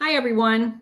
Hi, everyone.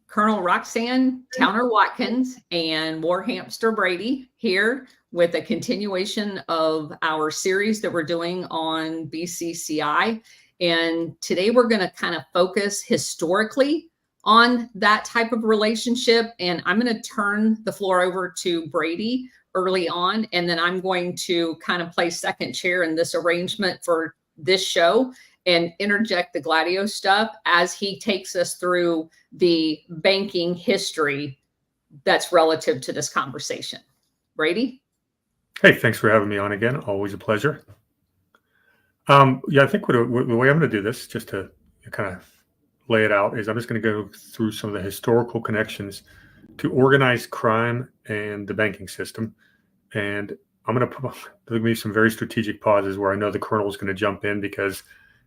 Colonel Roxanne Towner Watkins and War Hamster Brady here with a continuation of our series that we're doing on BCCI. And today we're going to kind of focus historically on that type of relationship. And I'm going to turn the floor over to Brady early on, and then I'm going to kind of play second chair in this arrangement for this show and interject the Gladio stuff as he takes us through the banking history that's relative to this conversation. Brady? Hey, thanks for having me on again. Always a pleasure. I think the way I'm going to do this, just to kind of lay it out, is I'm just going to go through some of the historical connections to organized crime and the banking system. And I'm going to there'll be some very strategic pauses where I know the Colonel is going to jump in because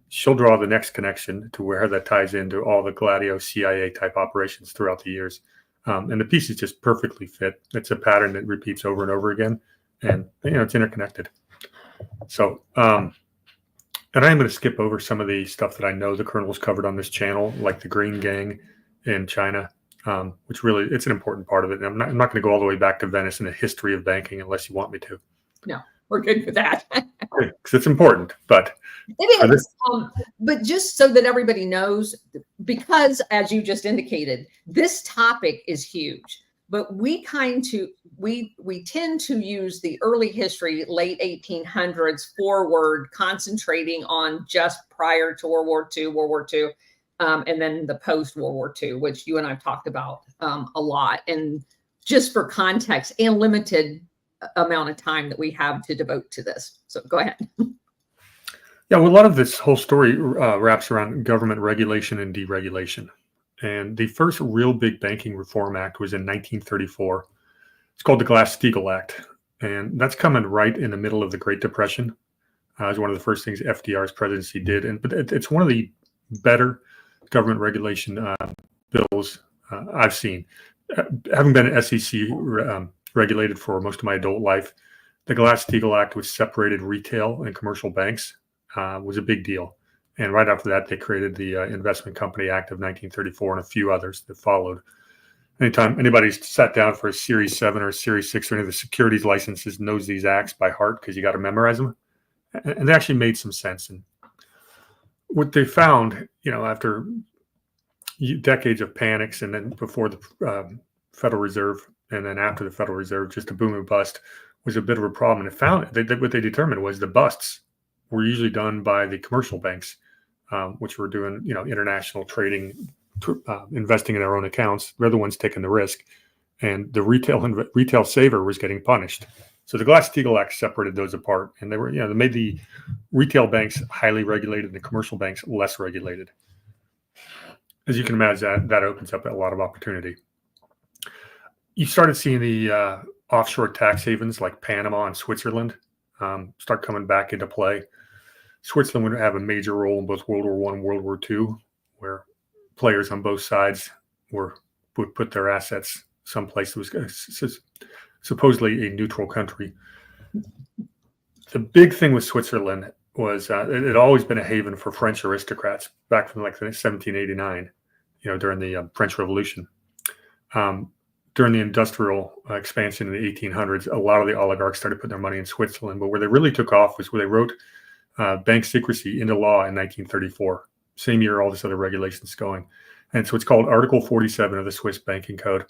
she'll draw the next connection to where that ties into all the Gladio CIA type operations throughout the years. And the pieces just perfectly fit. It's a pattern that repeats over and over again. And, it's interconnected. So, and I'm going to skip over some of the stuff that I know the Colonel's covered on this channel, like the Green Gang in China, which really, it's an important part of it. And I'm not going to go all the way back to Venice and the history of banking unless you want me to. No, we're good with that. Because it's important, but it is. But just so that everybody knows, because as you just indicated, this topic is huge. But we tend to use the early history, late 1800s forward, concentrating on just prior to World War II, and then the post-World War II, which you and I've talked about a lot. And just for context and limited amount of time that we have to devote to this. So go ahead. Yeah, well, a lot of this whole story wraps around government regulation and deregulation. And the first real big banking reform act was in 1934. It's called the Glass-Steagall Act. And that's coming right in the middle of the Great Depression. It was one of the first things FDR's presidency did. But it's one of the better government regulation bills I've seen. Having been an SEC regulated for most of my adult life, the Glass-Steagall Act, which separated retail and commercial banks, was a big deal. And right after that, they created the Investment Company Act of 1934 and a few others that followed. Anytime anybody's sat down for a Series 7 or a Series 6 or any of the securities licenses knows these acts by heart because you got to memorize them. And they actually made some sense. And what they found, after decades of panics and then before the Federal Reserve and then after the Federal Reserve, just a boom and bust was a bit of a problem. And it found what they determined was the busts were usually done by the commercial banks, which were doing, international trading, investing in their own accounts. They're the ones taking the risk, and the retail saver was getting punished. So the Glass-Steagall Act separated those apart, and they made the retail banks highly regulated and the commercial banks less regulated. As you can imagine, that opens up a lot of opportunity. You started seeing the offshore tax havens like Panama and Switzerland start coming back into play. Switzerland would have a major role in both World War I and World War II, where players on both sides would put their assets someplace that was supposedly a neutral country. The big thing with Switzerland was it had always been a haven for French aristocrats back from like 1789, during the French Revolution. During the industrial expansion in the 1800s, a lot of the oligarchs started putting their money in Switzerland. But where they really took off was where they wrote bank secrecy into law in 1934, same year all this other regulations going. And so it's called Article 47 of the Swiss Banking Code,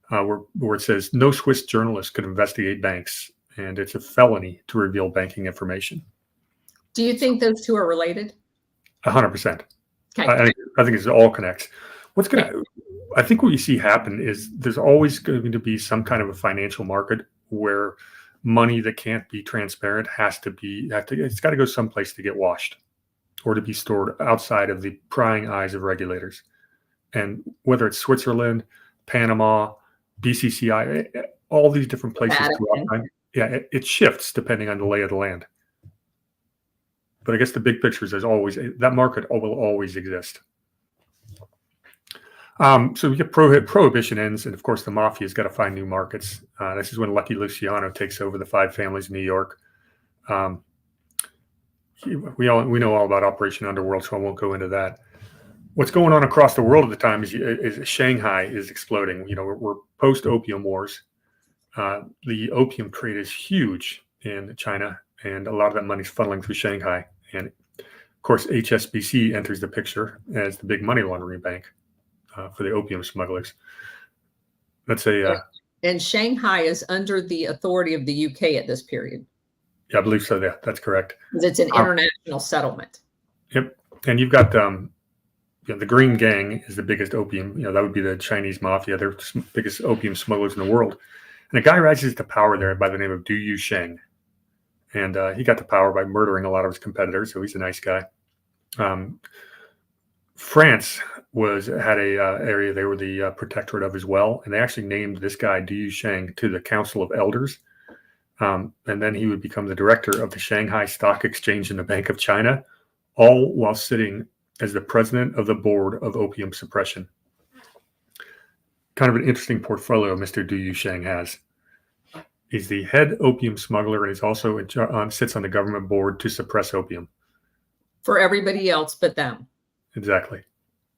where it says no Swiss journalist could investigate banks, and it's a felony to reveal banking information. Do you think those two are related? 100%. Okay. I think it all connects. I think what you see happen is there's always going to be some kind of a financial market where money that can't be transparent it's got to go someplace to get washed or to be stored outside of the prying eyes of regulators. And whether it's Switzerland, Panama, BCCI, all these different places throughout time, it shifts depending on the lay of the land. But I guess the big picture is that market will always exist. So we get prohibition ends, and of course the mafia's got to find new markets. This is when Lucky Luciano takes over the five families in New York. We know all about Operation Underworld, so I won't go into that. What's going on across the world at the time is Shanghai is exploding. We're post opium wars. The opium trade is huge in China, and a lot of that money's funneling through Shanghai. And of course, HSBC enters the picture as the big money laundering bank for the opium smugglers. That's and Shanghai is under the authority of the UK at this period. Yeah, I believe so. Yeah, that's correct. It's an international settlement. Yep. And you've got the Green Gang is the biggest opium. That would be the Chinese mafia. They're the biggest opium smugglers in the world. And a guy rises to power there by the name of Du Yusheng. And he got to power by murdering a lot of his competitors. So he's a nice guy. France had a area they were the protectorate of as well. And they actually named this guy, Du Yusheng, to the Council of Elders. And then he would become the director of the Shanghai Stock Exchange and the Bank of China, all while sitting as the president of the board of opium suppression. Kind of an interesting portfolio Mr. Du Yusheng has. He's the head opium smuggler, and he's also sits on the government board to suppress opium. For everybody else but them. Exactly.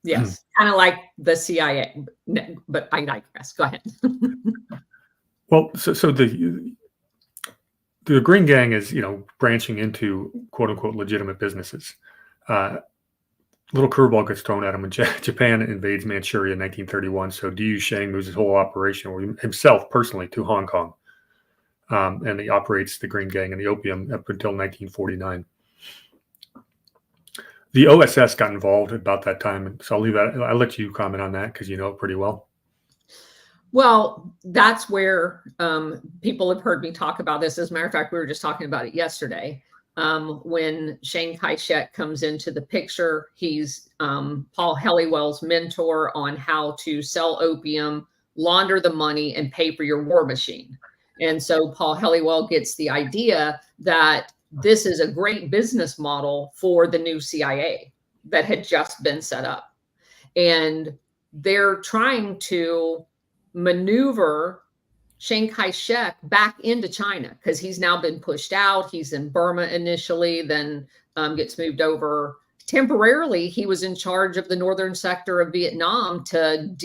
Yes, kind of like the CIA. But I digress. Go ahead. Well, so the Green Gang is, branching into quote unquote legitimate businesses. Little curveball gets thrown at him when Japan invades Manchuria in 1931. So Du Yusheng moves his whole operation himself personally to Hong Kong. And he operates the Green Gang and the opium up until 1949. The OSS got involved about that time. So I'll let you comment on that because you know it pretty well. Well, that's where people have heard me talk about this. As a matter of fact, we were just talking about it yesterday. When Chiang Kai-shek comes into the picture, he's Paul Helliwell's mentor on how to sell opium, launder the money, and pay for your war machine. And so Paul Helliwell gets the idea that this is a great business model for the new CIA that had just been set up. And they're trying to maneuver Chiang Kai-shek back into China because he's now been pushed out. He's in Burma initially, then gets moved over. Temporarily, he was in charge of the northern sector of Vietnam to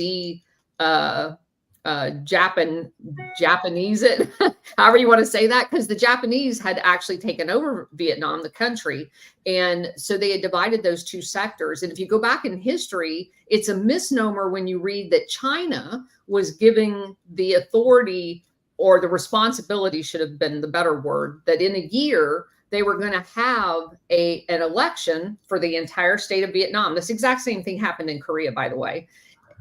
Japanese it, however you want to say that, because the Japanese had actually taken over Vietnam, the country. And so they had divided those two sectors. And if you go back in history, it's a misnomer when you read that China was giving the authority, or the responsibility should have been the better word, that in a year they were going to have an election for the entire state of Vietnam. This exact same thing happened in Korea, by the way.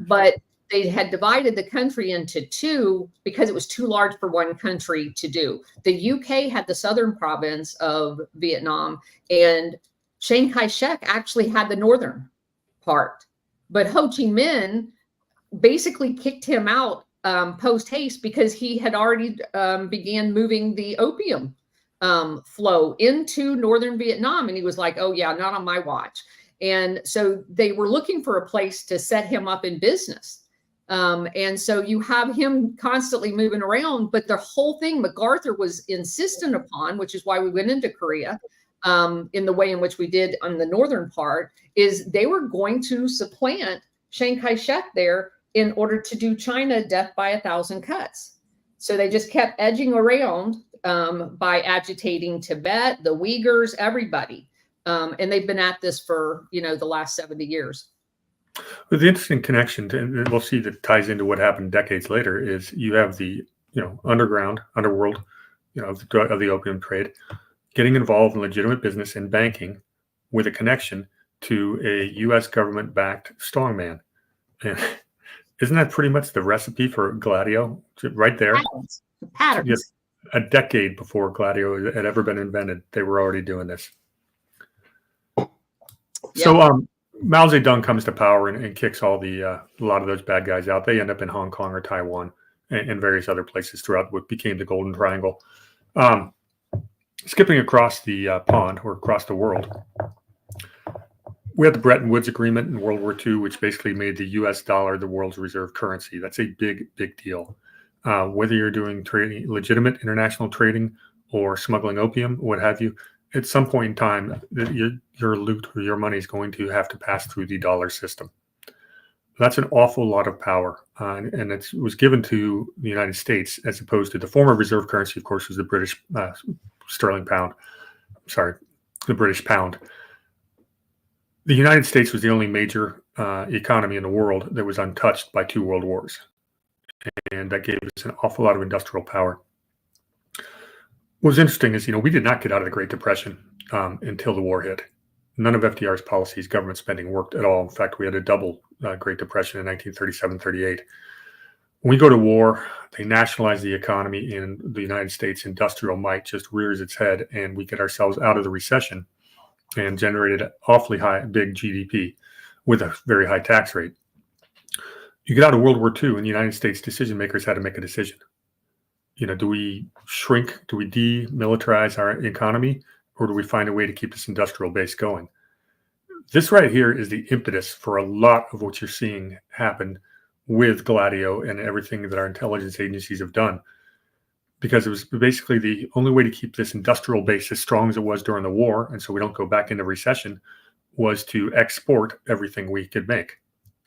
But they had divided the country into two because it was too large for one country to do. The UK had the southern province of Vietnam, and Chiang Kai-shek actually had the northern part. But Ho Chi Minh basically kicked him out post haste because he had already began moving the opium flow into northern Vietnam. And he was like, oh yeah, not on my watch. And so they were looking for a place to set him up in business. And so you have him constantly moving around, but the whole thing MacArthur was insistent upon, which is why we went into Korea in the way in which we did on the northern part, is they were going to supplant Chiang Kai-shek there in order to do China death by 1,000 cuts. So they just kept edging around by agitating Tibet, the Uyghurs, everybody. And they've been at this for, the last 70 years. But the interesting connection, and we'll see that ties into what happened decades later, is you have the underworld, of the opium trade, getting involved in legitimate business and banking with a connection to a U.S. government-backed strongman. And isn't that pretty much the recipe for Gladio, right there? Patterns. Yes, a decade before Gladio had ever been invented, they were already doing this. Yep. So, Mao Zedong comes to power and kicks a lot of those bad guys out. They end up in Hong Kong or Taiwan and various other places throughout what became the Golden Triangle. Skipping across the pond or across the world, we had the Bretton Woods Agreement in World War II, which basically made the U.S. dollar the world's reserve currency. That's a big, big deal. Whether you're doing trading, legitimate international trading, or smuggling opium, what have you, at some point in time, your loot or your money is going to have to pass through the dollar system. That's an awful lot of power, and it was given to the United States as opposed to the former reserve currency, of course, was the British sterling pound. Sorry, the British pound. The United States was the only major economy in the world that was untouched by 2 world wars, and that gave us an awful lot of industrial power. What was interesting is, we did not get out of the Great Depression until the war hit. None of FDR's policies, government spending, worked at all. In fact, we had a double Great Depression in 1937-38. When we go to war, they nationalize the economy, and the United States industrial might just rears its head, and we get ourselves out of the recession and generated an awfully big GDP with a very high tax rate. You get out of World War II, and the United States decision makers had to make a decision. Do we shrink? Do we demilitarize our economy? Or do we find a way to keep this industrial base going? This right here is the impetus for a lot of what you're seeing happen with Gladio and everything that our intelligence agencies have done. Because it was basically the only way to keep this industrial base as strong as it was during the war, and so we don't go back into recession, was to export everything we could make.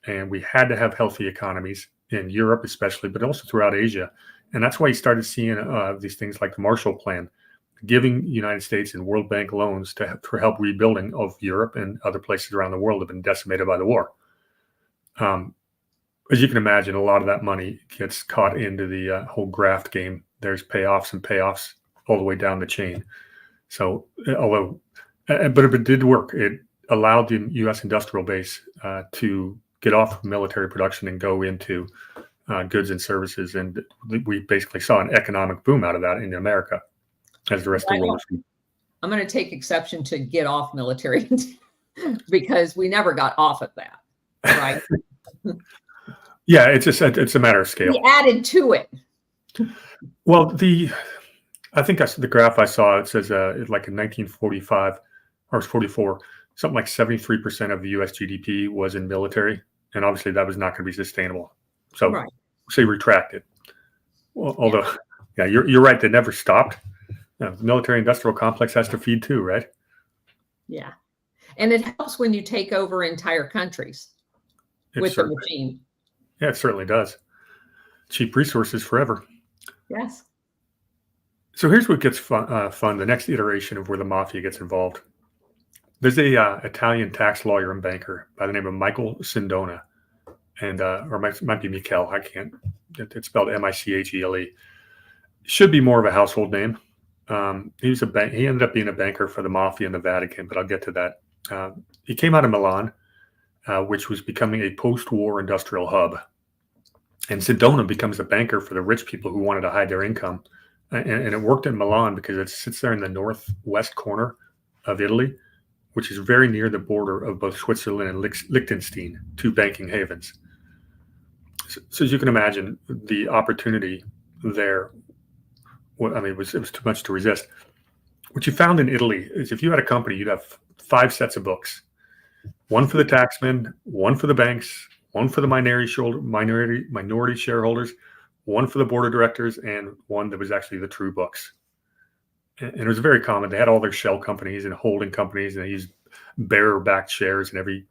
And we had to have healthy economies in Europe especially, but also throughout Asia. And that's why you started seeing these things like the Marshall Plan, giving United States and World Bank loans for help rebuilding of Europe and other places around the world have been decimated by the war. As you can imagine, a lot of that money gets caught into the whole graft game. There's payoffs and payoffs all the way down the chain. So, but it did work. It allowed the U.S. industrial base to get off military production and go into goods and services. And we basically saw an economic boom out of that in America, as the rest of the world. I'm going to take exception to get off military because we never got off of that, right? Yeah, it's a matter of scale. We added to it. Well, I think the graph I saw, it says like in 1945 or 44, something like 73% of the U.S. GDP was in military, and obviously that was not going to be sustainable. So, right. Say retracted. Well, although, yeah, you're right. They never stopped. The military-industrial complex has to feed too, right? Yeah, and it helps when you take over entire countries with the machine. Yeah, it certainly does. Cheap resources forever. Yes. So here's what gets fun. The next iteration of where the mafia gets involved. There's a Italian tax lawyer and banker by the name of Michael Sindona, and or it might be Michele. I can't. It's spelled Michele. Should be more of a household name. He ended up being a banker for the mafia in the Vatican, but I'll get to that. He came out of Milan, which was becoming a post-war industrial hub. And Sindona becomes a banker for the rich people who wanted to hide their income. And it worked in Milan because it sits there in the northwest corner of Italy, which is very near the border of both Switzerland and Liechtenstein, 2 banking havens. So as you can imagine, the opportunity there, it was too much to resist. What you found in Italy is if you had a company, you'd have 5 sets of books. One for the taxmen, one for the banks, one for the minority shareholders, one for the board of directors, and one that was actually the true books. And it was very common. They had all their shell companies and holding companies, and they used bearer-backed shares and every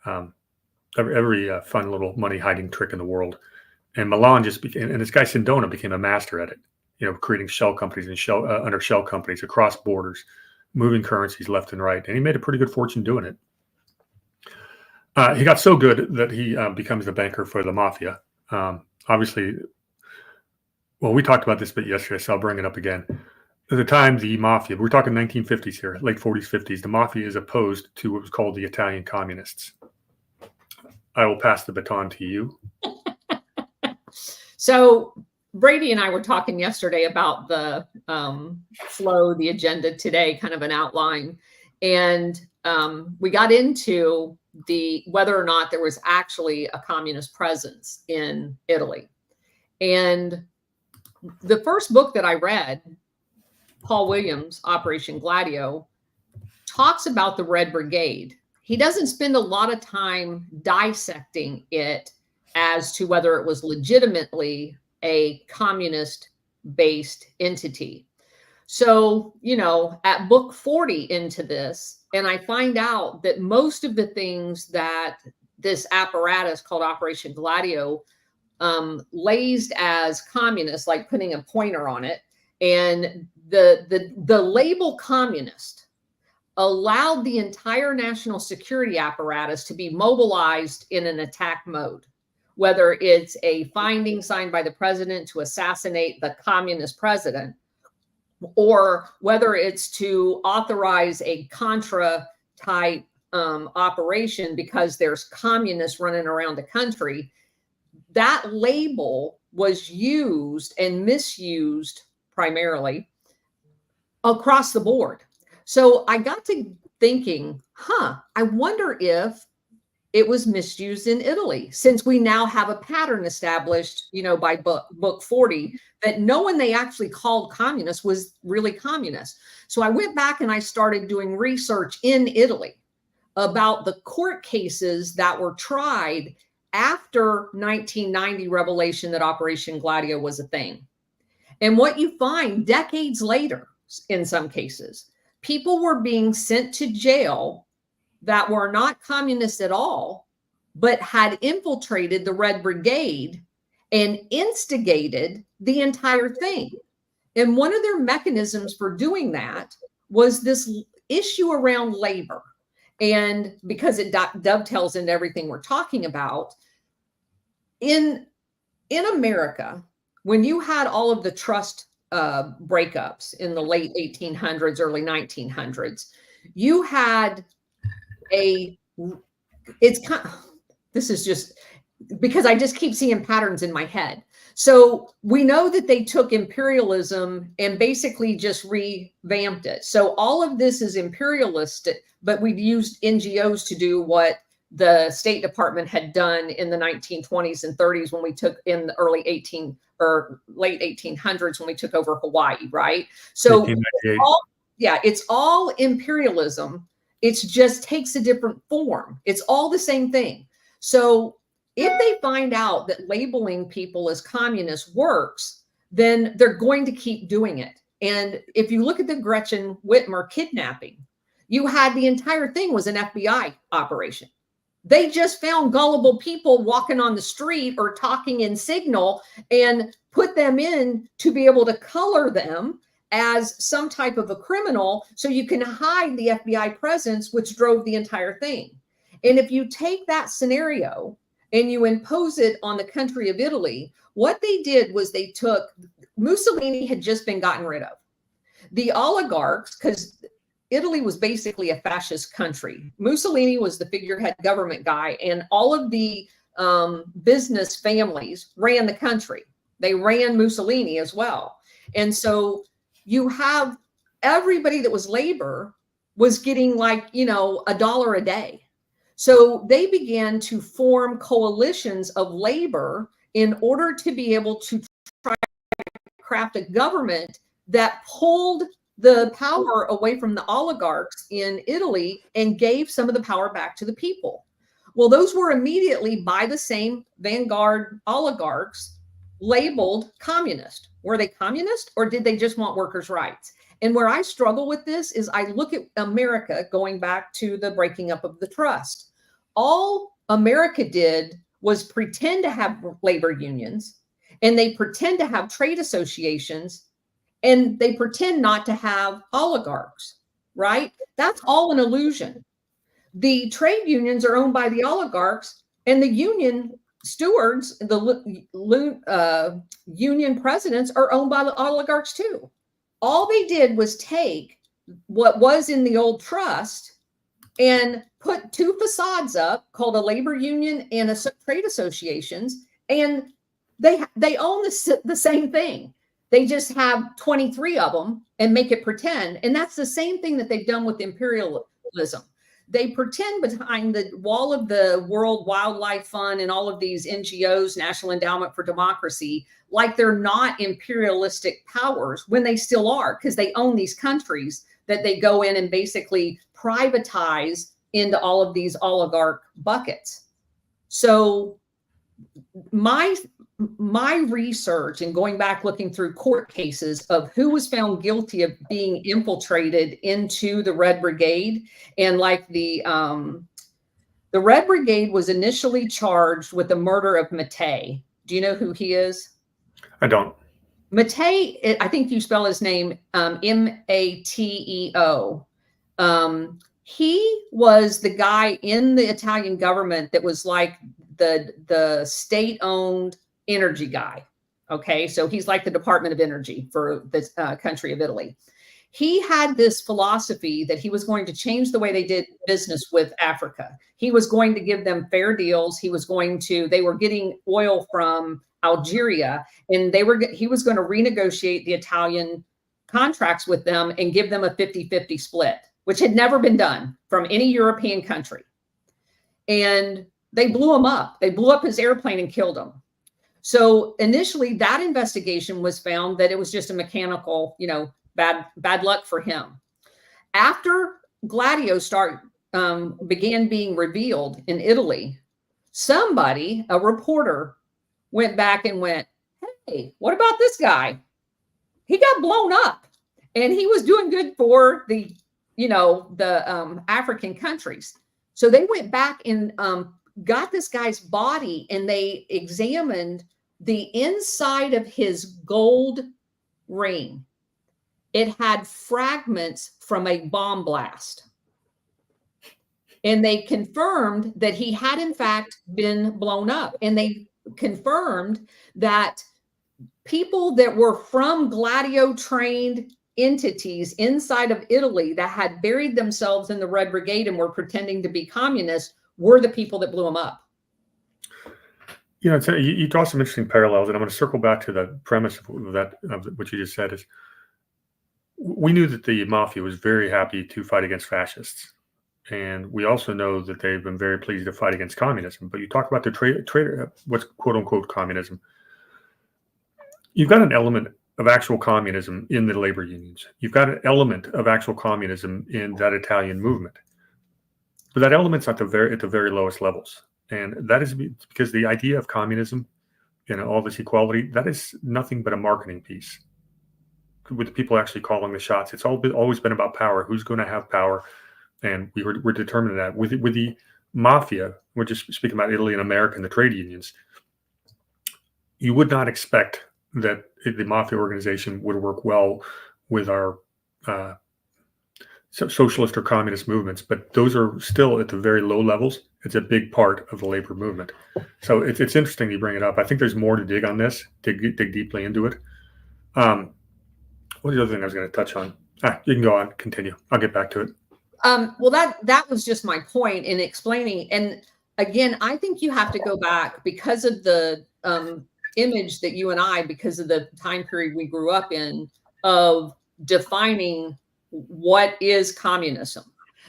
fun little money hiding trick in the world. And Milan and this guy Sindona became a master at it. Creating shell companies and under shell companies across borders, moving currencies left and right, and he made a pretty good fortune doing it. He got so good that he becomes the banker for the mafia. Obviously, well, we talked about this bit yesterday, so I'll bring it up again. At the time, the mafia, we're talking 1950s here, late 40s, 50s, the mafia is opposed to what was called the Italian communists. I will pass the baton to you. So Brady and I were talking yesterday about the flow, the agenda today, kind of an outline. And we got into whether or not there was actually a communist presence in Italy. And the first book that I read, Paul Williams, Operation Gladio, talks about the Red Brigade. He doesn't spend a lot of time dissecting it as to whether it was legitimately a communist-based entity. So, at book 40 into this, and I find out that most of the things that this apparatus called Operation Gladio lazed as communist, like putting a pointer on it, and the label communist allowed the entire national security apparatus to be mobilized in an attack mode, whether it's a finding signed by the president to assassinate the communist president, or whether it's to authorize a Contra type operation because there's communists running around the country. That label was used and misused primarily across the board. So I got to thinking, I wonder if it was misused in Italy, since we now have a pattern established, by book 40, that no one they actually called communist was really communist. So I went back and I started doing research in Italy about the court cases that were tried after 1990 revelation that Operation Gladio was a thing. And what you find decades later, in some cases, people were being sent to jail that were not communists at all, but had infiltrated the Red Brigade and instigated the entire thing. And one of their mechanisms for doing that was this issue around labor. And because it dovetails into everything we're talking about, in America, when you had all of the trust breakups in the late 1800s, early 1900s, you had this is just because I just keep seeing patterns in my head. So we know that they took imperialism and basically just revamped it. So all of this is imperialistic, but we've used NGOs to do what the State Department had done in the 1920s and 30s when we took in the late 1800s when we took over Hawaii, right? So it's all imperialism. It just takes a different form. It's all the same thing. So if they find out that labeling people as communists works, then they're going to keep doing it. And if you look at the Gretchen Whitmer kidnapping, you had the entire thing was an FBI operation. They just found gullible people walking on the street or talking in signal and put them in to be able to color them as some type of a criminal so you can hide the FBI presence, which drove the entire thing. And if you take that scenario and you impose it on the country of Italy, what they did was they took, Mussolini had just been gotten rid of. The oligarchs, because Italy was basically a fascist country. Mussolini was the figurehead government guy, and all of the business families ran the country. They ran Mussolini as well. And so you have everybody that was labor was getting like, $1 a day. So they began to form coalitions of labor in order to be able to try to craft a government that pulled the power away from the oligarchs in Italy and gave some of the power back to the people. Well, those were immediately by the same vanguard oligarchs labeled communist. Were they communist or did they just want workers' rights? And where I struggle with this is I look at America going back to the breaking up of the trust. All America did was pretend to have labor unions, and they pretend to have trade associations, and they pretend not to have oligarchs, right? That's all an illusion. The trade unions are owned by the oligarchs, and the union stewards, the union presidents are owned by the oligarchs too. All they did was take what was in the old trust and put two facades up called a labor union and a trade associations, and they own the same thing. They just have 23 of them and make it pretend. And that's the same thing that they've done with imperialism. They pretend behind the wall of the World Wildlife Fund and all of these NGOs, National Endowment for Democracy, like they're not imperialistic powers when they still are, because they own these countries that they go in and basically privatize into all of these oligarch buckets. So my my research and going back looking through court cases of who was found guilty of being infiltrated into the Red Brigade, and like the Red Brigade was initially charged with the murder of Matei. Do you know who he is? I don't. Matei, I think you spell his name Mateo. He was the guy in the Italian government that was like the state-owned energy guy. Okay, so he's like the Department of Energy for the country of Italy. He had this philosophy that he was going to change the way they did business with Africa. He was going to give them fair deals. They were getting oil from Algeria, and he was going to renegotiate the Italian contracts with them and give them a 50-50 split, which had never been done from any European country. And they blew him up. They blew up his airplane and killed him. So initially that investigation was found that it was just a mechanical, bad luck for him. After Gladio began being revealed in Italy, a reporter, went back and went, hey, what about this guy? He got blown up and he was doing good for the African countries. So they went back and got this guy's body, and they examined the inside of his gold ring. It had fragments from a bomb blast. And they confirmed that he had in fact been blown up. And they confirmed that people that were from Gladio trained entities inside of Italy that had buried themselves in the Red Brigade and were pretending to be communists were the people that blew him up. You draw some interesting parallels, and I'm going to circle back to the premise of what you just said. Is we knew that the mafia was very happy to fight against fascists, and we also know that they've been very pleased to fight against communism. But you talk about the what's quote unquote communism. You've got an element of actual communism in the labor unions. You've got an element of actual communism in that Italian movement, but that element's at the very lowest levels. And that is because the idea of communism, all this equality, that is nothing but a marketing piece. With the people actually calling the shots, it's always been about power. Who's going to have power? And we're determining that. With the mafia, we're just speaking about Italy and America and the trade unions. You would not expect that the mafia organization would work well with our socialist or communist movements, but those are still at the very low levels. It's a big part of the labor movement. So it's interesting you bring it up. I think there's more to dig on this, dig deeply into it. What was the other thing I was going to touch on? You can go on, continue. I'll get back to it. Well, that was just my point in explaining. And again, I think you have to go back because of the image that you and I, because of the time period we grew up in, of defining what is communism.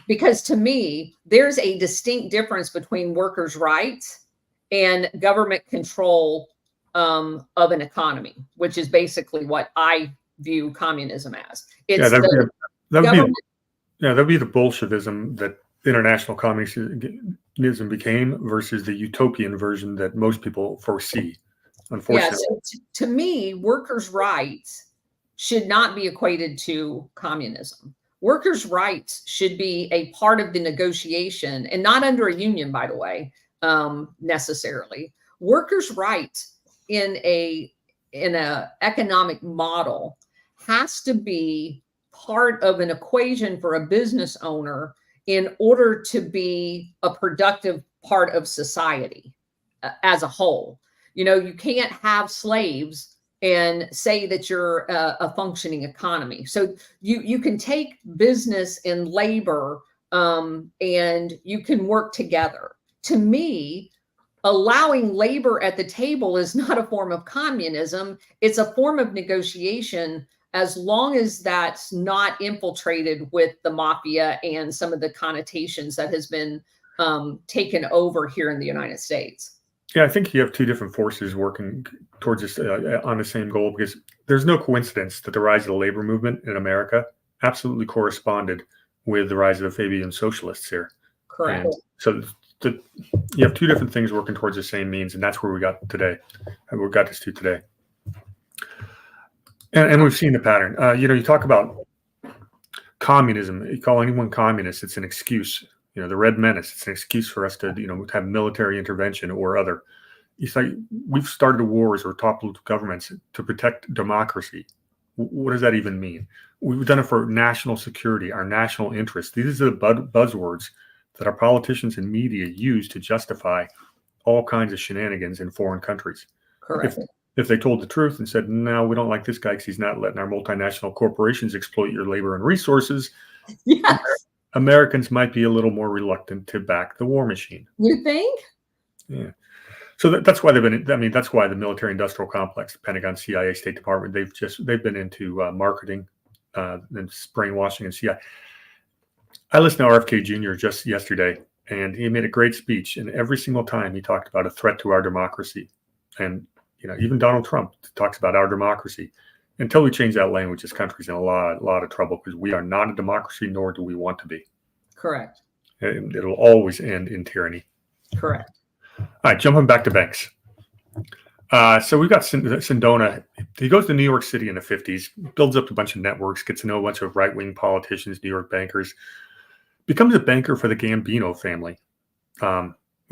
Because to me, there's a distinct difference between workers' rights and government control of an economy, which is basically what I view communism as. It's that'd be the Bolshevism that international communism became versus the utopian version that most people foresee, unfortunately. Yeah, so to me, workers' rights should not be equated to communism. Workers' rights should be a part of the negotiation, and not under a union, by the way, necessarily. Workers' rights in a economic model has to be part of an equation for a business owner in order to be a productive part of society as a whole. You can't have slaves and say that you're a functioning economy. So you can take business and labor and you can work together. To me, allowing labor at the table is not a form of communism. It's a form of negotiation, as long as that's not infiltrated with the mafia and some of the connotations that has been taken over here in the United States. Yeah, I think you have two different forces working towards this on the same goal, because there's no coincidence that the rise of the labor movement in America absolutely corresponded with the rise of the Fabian socialists here. Correct. And so you have two different things working towards the same means, and that's where we got today. And we got this to today. And we've seen the pattern. You talk about communism. You call anyone communist, it's an excuse. The Red Menace, it's an excuse for us to, have military intervention or other. It's like we've started wars or toppled governments to protect democracy. What does that even mean? We've done it for national security, our national interests. These are the buzzwords that our politicians and media use to justify all kinds of shenanigans in foreign countries. Correct. If they told the truth and said, no, we don't like this guy because he's not letting our multinational corporations exploit your labor and resources, yes, Americans might be a little more reluctant to back the war machine. You think? Yeah. So that's why that's why the military industrial complex, the Pentagon, CIA, State Department, they've been into marketing and brainwashing and CIA. I listened to RFK Jr. just yesterday, and he made a great speech. And every single time he talked about a threat to our democracy. And, even Donald Trump talks about our democracy. Until we change that language, this country's in a lot of trouble because we are not a democracy, nor do we want to be. Correct. It'll always end in tyranny. Correct. All right, jumping back to banks. So we've got Sindona. He goes to New York City in the 50s, builds up a bunch of networks, gets to know a bunch of right-wing politicians, New York bankers, becomes a banker for the Gambino family.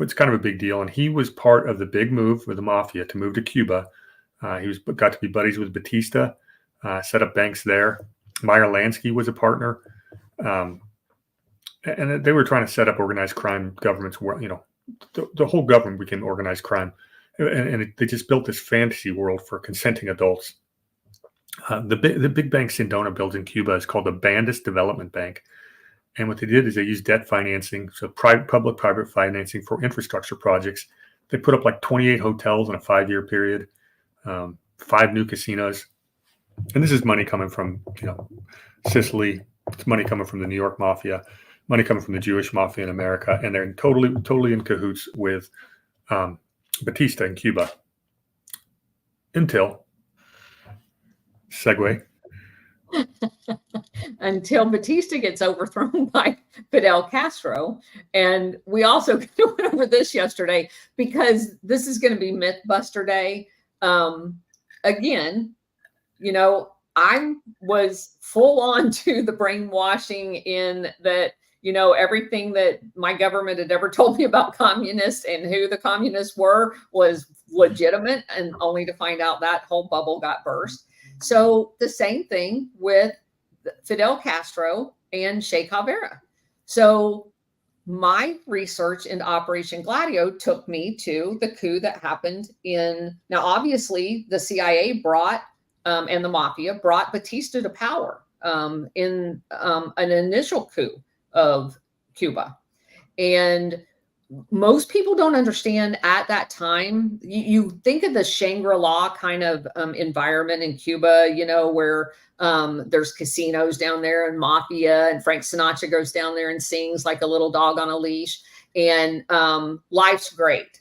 It's kind of a big deal. And he was part of the big move with the mafia to move to Cuba. He got to be buddies with Batista, set up banks there. Meyer Lansky was a partner. And they were trying to set up organized crime governments where, the whole government became organized crime. And they just built this fantasy world for consenting adults. The big bank Sindona builds in Cuba is called the Bandis Development Bank. And what they did is they used debt financing, so public-private financing for infrastructure projects. They put up like 28 hotels in a 5-year period, 5 new casinos. And this is money coming from, Sicily. It's money coming from the New York mafia, money coming from the Jewish mafia in America. And they're totally in cahoots with Batista in Cuba. Until, segue. Until Batista gets overthrown by Fidel Castro. And we also went over this yesterday because this is going to be Mythbuster Day. Again, I was full on to the brainwashing in that, everything that my government had ever told me about communists and who the communists were was legitimate, and only to find out that whole bubble got burst. So the same thing with Fidel Castro and Che Guevara. So my research into Operation Gladio took me to the coup that happened now obviously the CIA brought, and the mafia brought Batista to power in an initial coup of Cuba. And most people don't understand at that time. You think of the Shangri-La kind of environment in Cuba, where there's casinos down there and mafia, and Frank Sinatra goes down there and sings like a little dog on a leash, and life's great.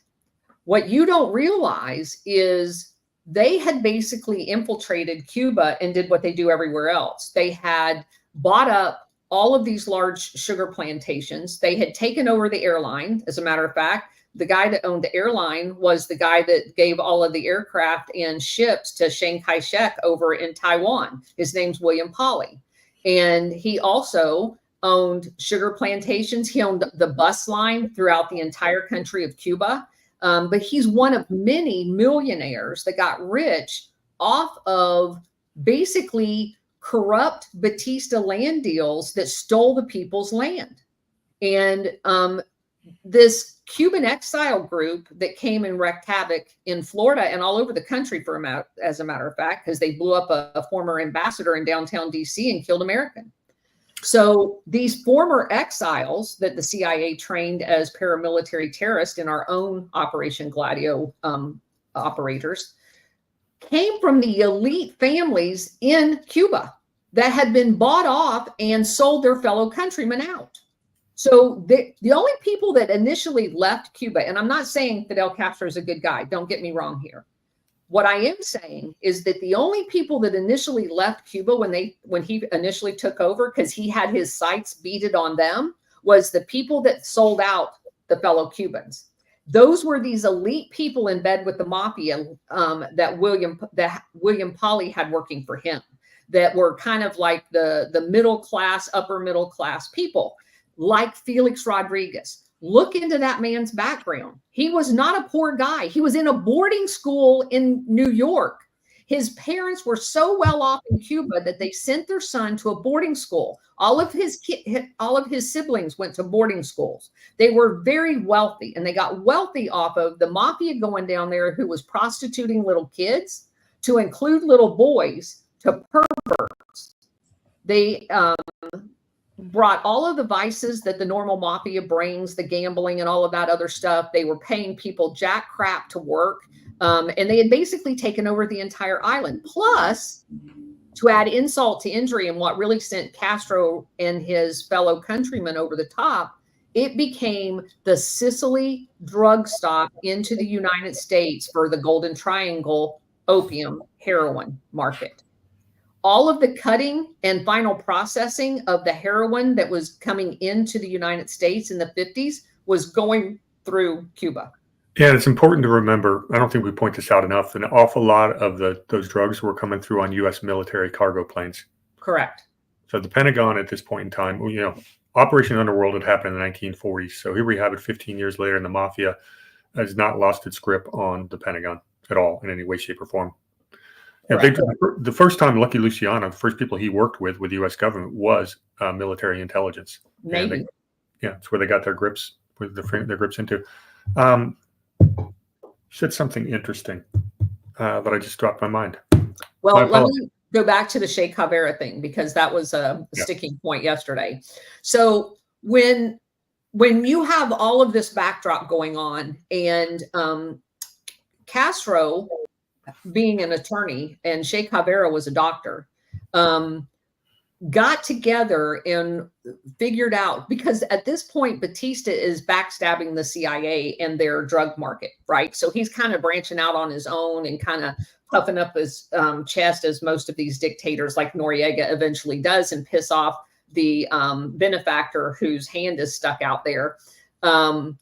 What you don't realize is they had basically infiltrated Cuba and did what they do everywhere else. They had bought up all of these large sugar plantations. They had taken over the airline. As a matter of fact, the guy that owned the airline was the guy that gave all of the aircraft and ships to Chiang Kai-shek over in Taiwan. His name's William Polly. And he also owned sugar plantations. He owned the bus line throughout the entire country of Cuba. But he's one of many millionaires that got rich off of basically corrupt Batista land deals that stole the people's land. And this Cuban exile group that came and wreaked havoc in Florida and all over the country, as a matter of fact, because they blew up a former ambassador in downtown DC and killed American. So these former exiles that the CIA trained as paramilitary terrorists in our own Operation Gladio operators came from the elite families in Cuba that had been bought off and sold their fellow countrymen out. So the only people that initially left Cuba, and I'm not saying Fidel Castro is a good guy, don't get me wrong here. What I am saying is that the only people that initially left Cuba when he initially took over, because he had his sights beaded on them, was the people that sold out the fellow Cubans. Those were these elite people in bed with the mafia that William Polly had working for him, that were kind of like the middle class, upper middle class people, like Felix Rodriguez. Look into that man's background. He was not a poor guy. He was in a boarding school in New York. His parents were so well off in Cuba that they sent their son to a boarding school. All of his siblings went to boarding schools. They were very wealthy, and they got wealthy off of the mafia going down there, who was prostituting little kids to include little boys to perverts. They brought all of the vices that the normal mafia brings, the gambling and all of that other stuff. They were paying people jack crap to work. And they had basically taken over the entire island. Plus, to add insult to injury, and what really sent Castro and his fellow countrymen over the top, it became the Sicily drug stop into the United States for the Golden Triangle opium heroin market. All of the cutting and final processing of the heroin that was coming into the United States in the 50s was going through Cuba. Yeah, it's important to remember, I don't think we point this out enough, an awful lot of those drugs were coming through on U.S. military cargo planes. Correct. So the Pentagon at this point in time, Operation Underworld had happened in the 1940s. So here we have it 15 years later, and the mafia has not lost its grip on the Pentagon at all in any way, shape, or form. The first time Lucky Luciano, the first people he worked with the U.S. government, was military intelligence. Maybe. It's where they got their grips into. Said something interesting, but I just dropped my mind. Well, let me go back to the Che Guevara thing, because that was a sticking point yesterday. So when you have all of this backdrop going on, and Castro being an attorney and Che Guevara was a doctor, got together and figured out, because at this point, Batista is backstabbing the CIA and their drug market, right? So he's kind of branching out on his own and kind of puffing up his chest, as most of these dictators like Noriega eventually does, and piss off the benefactor whose hand is stuck out there.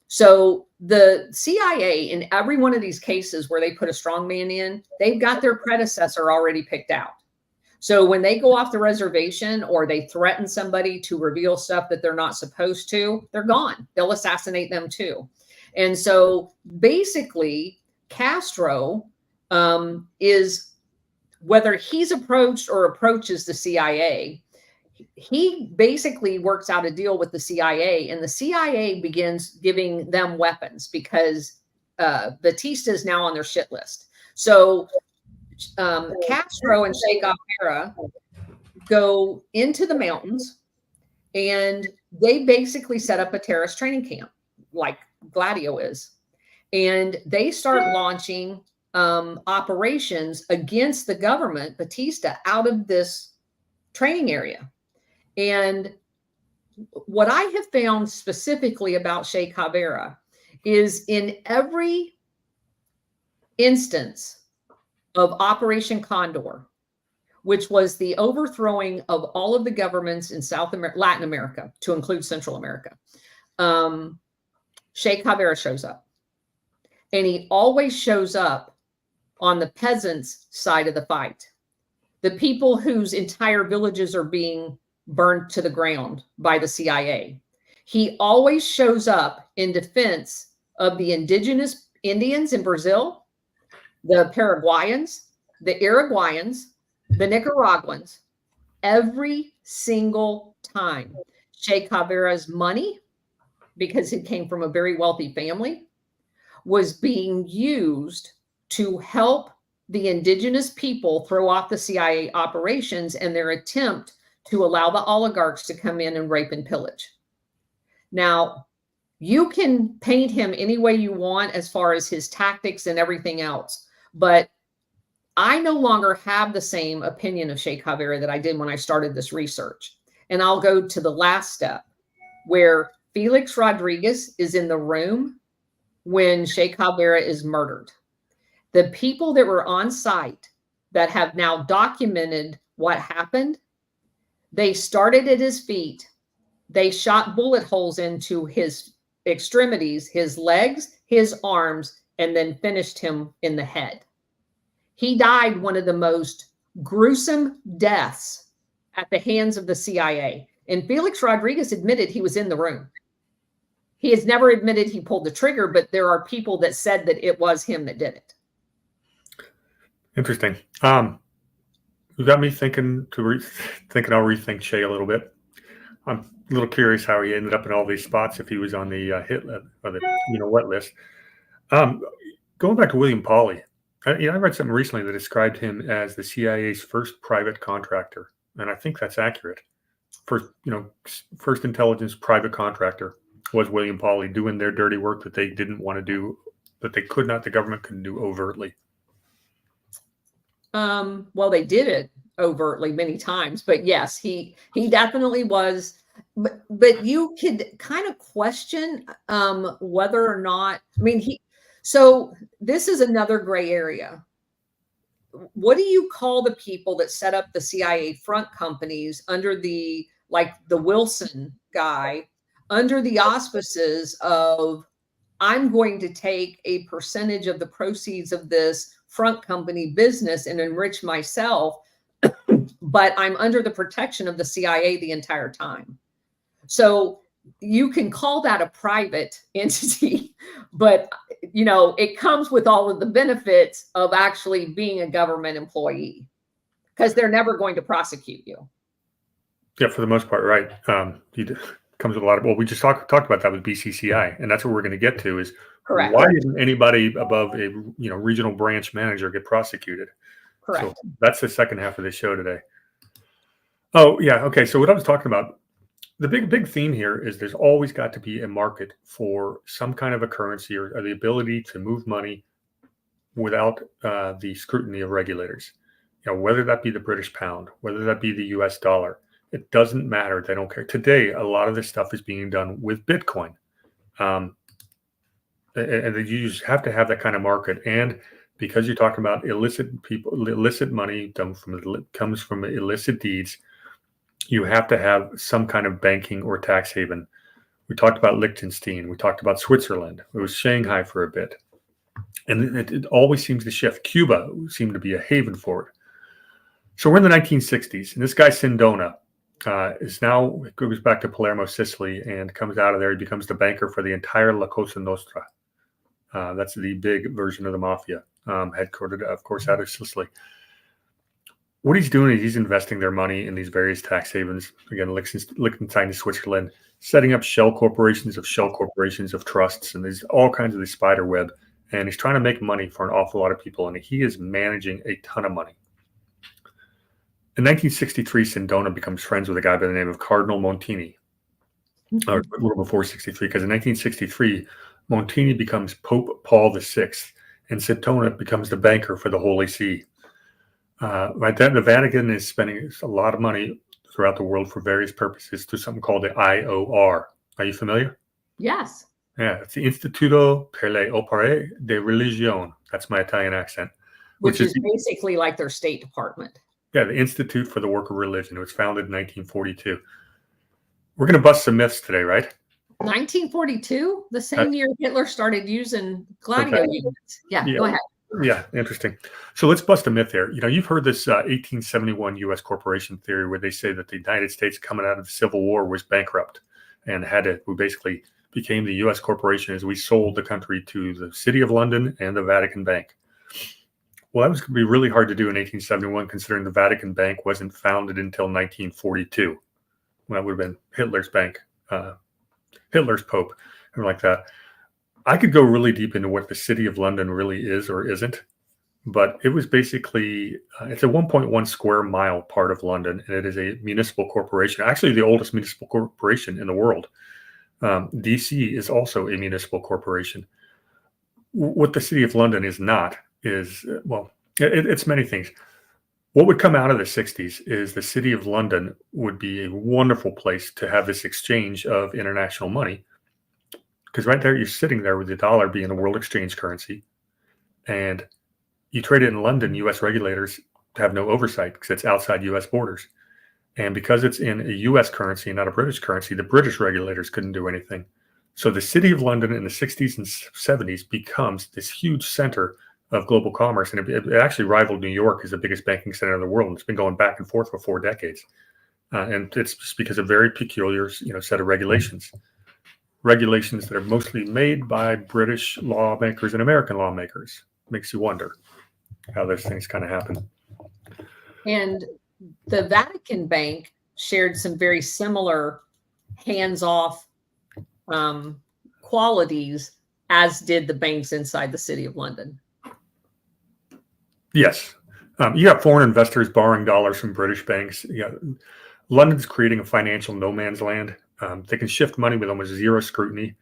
So the CIA, in every one of these cases where they put a strongman in, they've got their predecessor already picked out. So when they go off the reservation or they threaten somebody to reveal stuff that they're not supposed to, they're gone. They'll assassinate them too. And so basically, Castro is, whether he's approached or approaches the CIA, he basically works out a deal with the CIA, and the CIA begins giving them weapons, because Batista is now on their shit list. So Castro and Che Guevara go into the mountains, and they basically set up a terrorist training camp like Gladio is. And they start launching operations against the government, Batista, out of this training area. And what I have found specifically about Che Guevara is, in every instance of Operation Condor, which was the overthrowing of all of the governments in Latin America, to include Central America, Che Guevara shows up. And he always shows up on the peasants' side of the fight, the people whose entire villages are being burned to the ground by the CIA. He always shows up in defense of the indigenous Indians in Brazil, the Paraguayans, the Uruguayans, the Nicaraguans. Every single time, Che Guevara's money, because he came from a very wealthy family, was being used to help the indigenous people throw off the CIA operations and their attempt to allow the oligarchs to come in and rape and pillage. Now, you can paint him any way you want as far as his tactics and everything else, but I no longer have the same opinion of Che Guevara that I did when I started this research. And I'll go to the last step, where Felix Rodriguez is in the room when Che Guevara is murdered. The people that were on site that have now documented what happened, they started at his feet. They shot bullet holes into his extremities, his legs, his arms, and then finished him in the head. He died one of the most gruesome deaths at the hands of the CIA. And Felix Rodriguez admitted he was in the room. He has never admitted he pulled the trigger, but there are people that said that it was him that did it. Interesting. You got me thinking thinking I'll rethink Che a little bit. I'm a little curious how he ended up in all these spots if he was on the hit list or the what list. Going back to William Pauly, I read something recently that described him as the CIA's first private contractor, and I think that's accurate. First intelligence private contractor was William Pauly, doing their dirty work that they didn't want to do, that they could not, the government couldn't do overtly. Well, they did it overtly many times, but yes, he definitely was. But you could kind of question whether or not. I mean, So this is another gray area. What do you call the people that set up the CIA front companies under the Wilson guy, under the auspices of, I'm going to take a percentage of the proceeds of this front company business and enrich myself, but I'm under the protection of the CIA the entire time. So you can call that a private entity, but it comes with all of the benefits of actually being a government employee, because they're never going to prosecute you. Yeah, for the most part, right. Comes with a lot of, we just talked about that with BCCI, and that's what we're going to get to is, correct, why didn't anybody above a regional branch manager get prosecuted? Correct. So that's the second half of the show today. Oh yeah, okay. So what I was talking about, the big theme here is there's always got to be a market for some kind of a currency or the ability to move money without the scrutiny of regulators. Whether that be the British pound, whether that be the US dollar. It doesn't matter. They don't care. Today, a lot of this stuff is being done with Bitcoin. And you just have to have that kind of market. And because you're talking about illicit money comes from illicit deeds, you have to have some kind of banking or tax haven. We talked about Liechtenstein. We talked about Switzerland. It was Shanghai for a bit. And it always seems to shift. Cuba seemed to be a haven for it. So we're in the 1960s. And this guy, Sindona, goes back to Palermo, Sicily, and comes out of there. He becomes the banker for the entire La Cosa Nostra. That's the big version of the mafia, headquartered, of course, out of Sicily. What he's doing is he's investing their money in these various tax havens. Again, Liechtenstein and Switzerland, setting up shell corporations of trusts, and there's all kinds of the spider web. And he's trying to make money for an awful lot of people, and he is managing a ton of money. In 1963, Sindona becomes friends with a guy by the name of Cardinal Montini, or a little before 63, because in 1963, Montini becomes Pope Paul VI, and Sindona becomes the banker for the Holy See. Right then, the Vatican is spending a lot of money throughout the world for various purposes through something called the IOR. Are you familiar? Yes. Yeah, it's the Istituto per le Opere di Religione. That's my Italian accent. Which is basically like their State Department. Yeah, the Institute for the Work of Religion. It was founded in 1942. We're going to bust some myths today, right? 1942? The same year Hitler started using Gladio units. Yeah, go ahead. Yeah, interesting. So let's bust a myth here. You've heard this 1871 U.S. corporation theory where they say that the United States coming out of the Civil War was bankrupt and we basically became the U.S. corporation as we sold the country to the City of London and the Vatican Bank. Well, that was going to be really hard to do in 1871, considering the Vatican Bank wasn't founded until 1942. Well, that would have been Hitler's bank, Hitler's Pope, and like that. I could go really deep into what the City of London really is or isn't, but it was basically, it's a 1.1 square mile part of London, and it is a municipal corporation, actually the oldest municipal corporation in the world. DC is also a municipal corporation. What the City of London is not is, it's many things. What would come out of the 60s is the City of London would be a wonderful place to have this exchange of international money, because right there, you're sitting there with the dollar being the world exchange currency, and you trade it in London, U.S. regulators have no oversight because it's outside U.S. borders. And because it's in a U.S. currency and not a British currency, the British regulators couldn't do anything. So the city of London in the 60s and 70s becomes this huge center of global commerce, and it actually rivaled New York as the biggest banking center in the world. It's been going back and forth for 4 decades, and it's just because of very peculiar, set of regulations that are mostly made by British lawmakers and American lawmakers. Makes you wonder how those things kind of happen. And the Vatican Bank shared some very similar hands-off qualities, as did the banks inside the City of London. Yes. You have foreign investors borrowing dollars from British banks. London's creating a financial no man's land. They can shift money with almost zero scrutiny.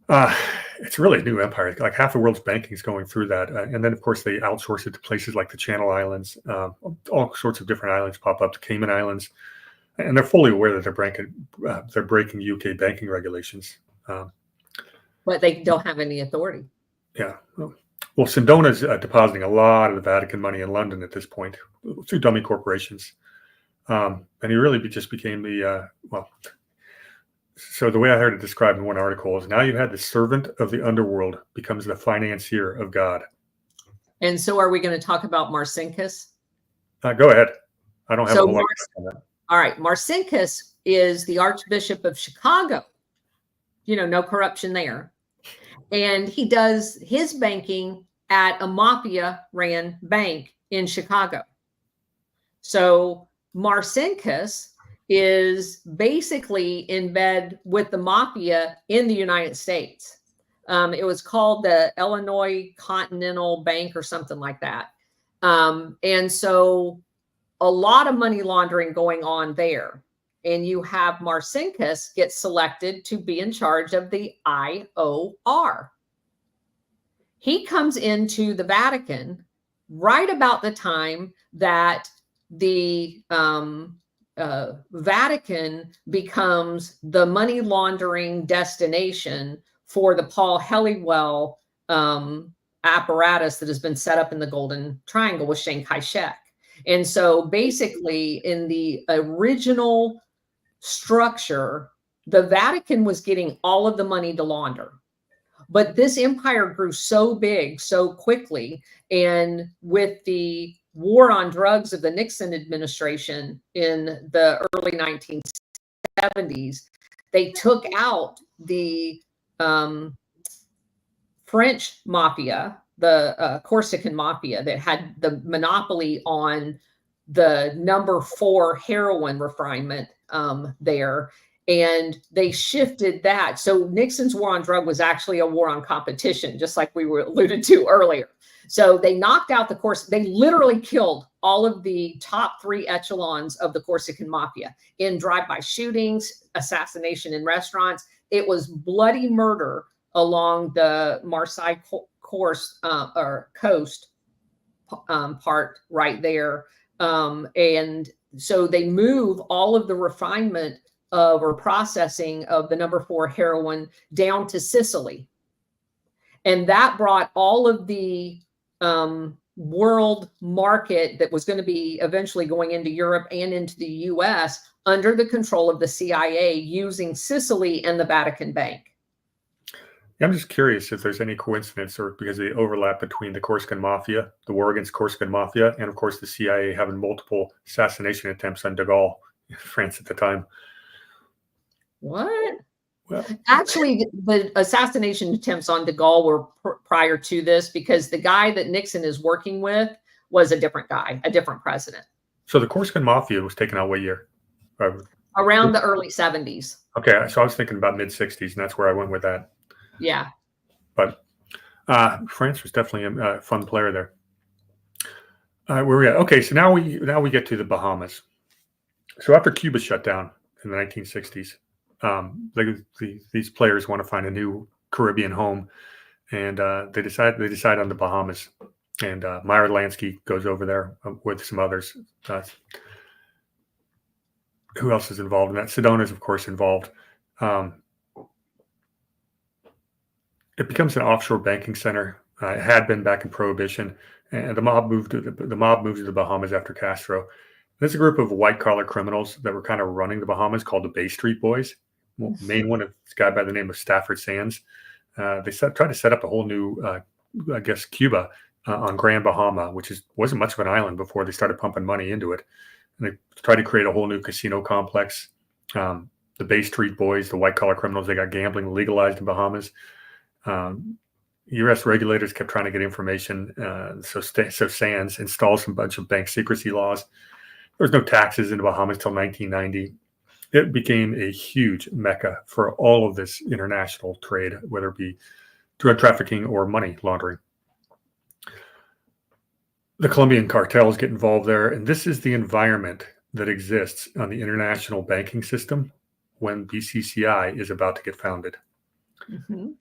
It's really a new empire. Like half the world's banking is going through that. And then, of course, they outsource it to places like the Channel Islands. All sorts of different islands pop up, the Cayman Islands. And they're fully aware that they're breaking UK banking regulations. But they don't have any authority. Yeah. Well, Sindona's depositing a lot of the Vatican money in London at this point through dummy corporations. And he really just became so the way I heard it described in one article is now you had the servant of the underworld becomes the financier of God. And so are we going to talk about Marcinkus? Go ahead. I don't have a whole lot on that. All right. Marcinkus is the Archbishop of Chicago. No corruption there. And he does his banking at a mafia-ran bank in Chicago. So Marcinkus is basically in bed with the mafia in the United States. It was called the Illinois Continental Bank or something like that. And so a lot of money laundering going on there. And you have Marcinkus get selected to be in charge of the IOR. He comes into the Vatican right about the time that the Vatican becomes the money laundering destination for the Paul Helliwell apparatus that has been set up in the Golden Triangle with Chiang Kai-shek. And so basically in the original structure, the Vatican was getting all of the money to launder. But this empire grew so big so quickly, and with the war on drugs of the Nixon administration in the early 1970s, they took out the French mafia, the Corsican mafia that had the monopoly on the number 4 heroin refinement there. And they shifted that. So Nixon's war on drug was actually a war on competition, just like we were alluded to earlier. So they knocked out they literally killed all of the top 3 echelons of the Corsican mafia in drive-by shootings, assassination in restaurants. It was bloody murder along the Marseille coast part right there. And so they move all of the refinement or processing of the number 4 heroin down to Sicily. And that brought all of the world market that was going to be eventually going into Europe and into the US under the control of the CIA using Sicily and the Vatican Bank. I'm just curious if there's any coincidence or because of the overlap between the Corsican Mafia, the war against Corsican Mafia, and of course the CIA having multiple assassination attempts on de Gaulle in France at the time. What? Well, actually, the assassination attempts on de Gaulle were prior to this because the guy that Nixon is working with was a different guy, a different president. So the Corsican Mafia was taken out what year? Around the early 70s. Okay, so I was thinking about mid-60s, and that's where I went with that. Yeah. But France was definitely a fun player there. Where we at? Okay, so now we get to the Bahamas. So after Cuba shut down in the 1960s, these players want to find a new Caribbean home, and they decide on the Bahamas. And Meyer Lansky goes over there with some others. Who else is involved in that? Sedona is, of course, involved. It becomes an offshore banking center. It had been back in Prohibition, and the mob moved to the Bahamas after Castro. There's a group of white collar criminals that were kind of running the Bahamas called the Bay Street Boys. main one is a guy by the name of Stafford Sands. They tried to set up a whole new, I guess, Cuba on Grand Bahama, which wasn't much of an island before they started pumping money into it. And they tried to create a whole new casino complex. The Bay Street Boys, the white-collar criminals, they got gambling legalized in Bahamas. U.S. regulators kept trying to get information. So Sands installs a bunch of bank secrecy laws. There was no taxes in the Bahamas till 1990. It became a huge mecca for all of this international trade, whether it be drug trafficking or money laundering. The Colombian cartels get involved there, and this is the environment that exists on the international banking system when BCCI is about to get founded. Mm-hmm.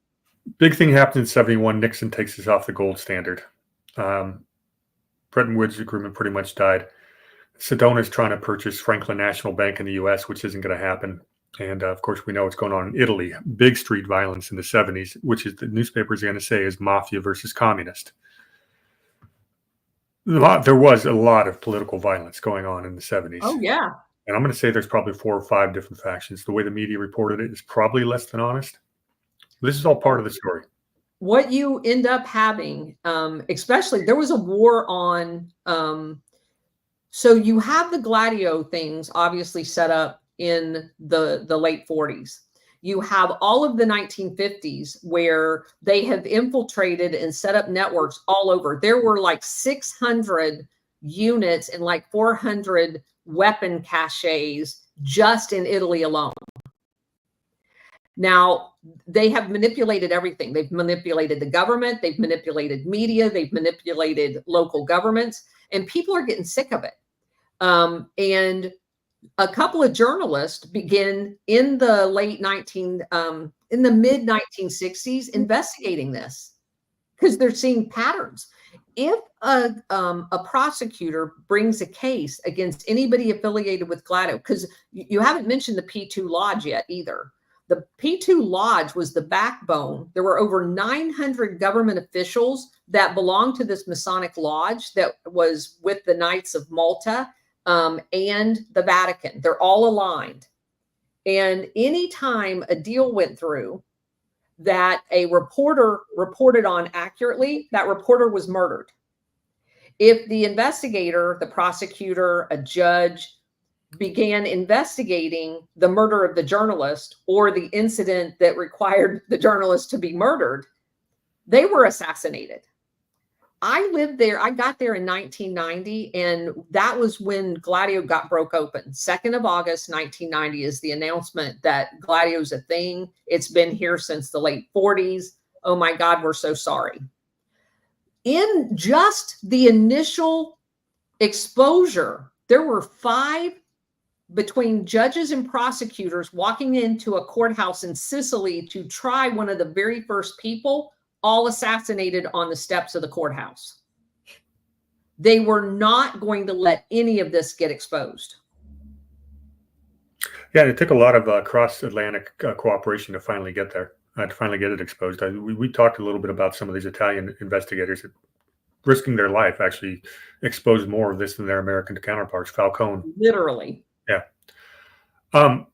Big thing happened in 71. Nixon takes us off the gold standard. Bretton Woods agreement pretty much died. Sedona is trying to purchase Franklin National Bank in the U.S., which isn't going to happen. And of course, we know what's going on in Italy. Big street violence in the 70s, which is the newspapers are going to say is mafia versus communist. There was a lot of political violence going on in the 70s. Oh, yeah. And I'm going to say there's probably 4 or 5 different factions. The way the media reported it is probably less than honest. This is all part of the story. What you end up having, especially, there was a war on, so you have the Gladio things obviously set up in the late 40s. You have all of the 1950s where they have infiltrated and set up networks all over. There were like 600 units and like 400 weapon caches just in Italy alone. Now, they have manipulated everything. They've manipulated the government. They've manipulated media. They've manipulated local governments. And people are getting sick of it. And a couple of journalists begin in the mid 1960s investigating this because they're seeing patterns. If a prosecutor brings a case against anybody affiliated with Gladio, because you haven't mentioned the P2 Lodge yet either. The P2 Lodge was the backbone. There were over 900 government officials that belonged to this Masonic lodge that was with the Knights of Malta and the Vatican. They're all aligned. And anytime a deal went through that a reporter reported on accurately, that reporter was murdered. If the investigator, the prosecutor, a judge began investigating the murder of the journalist or the incident that required the journalist to be murdered, they were assassinated. I lived there. I got there in 1990, and that was when Gladio broke open. 2nd of August, 1990 is the announcement that Gladio's a thing. It's been here since the late 40s. Oh my God, we're so sorry. In just the initial exposure, there were 5 between judges and prosecutors walking into a courthouse in Sicily to try one of the very first people, all assassinated on the steps of the courthouse. They were not going to let any of this get exposed. Yeah, it took a lot of cross-Atlantic cooperation to finally get there, to finally get it exposed. We talked a little bit about some of these Italian investigators that, risking their life, actually exposed more of this than their American counterparts. Falcone. Literally. Yeah.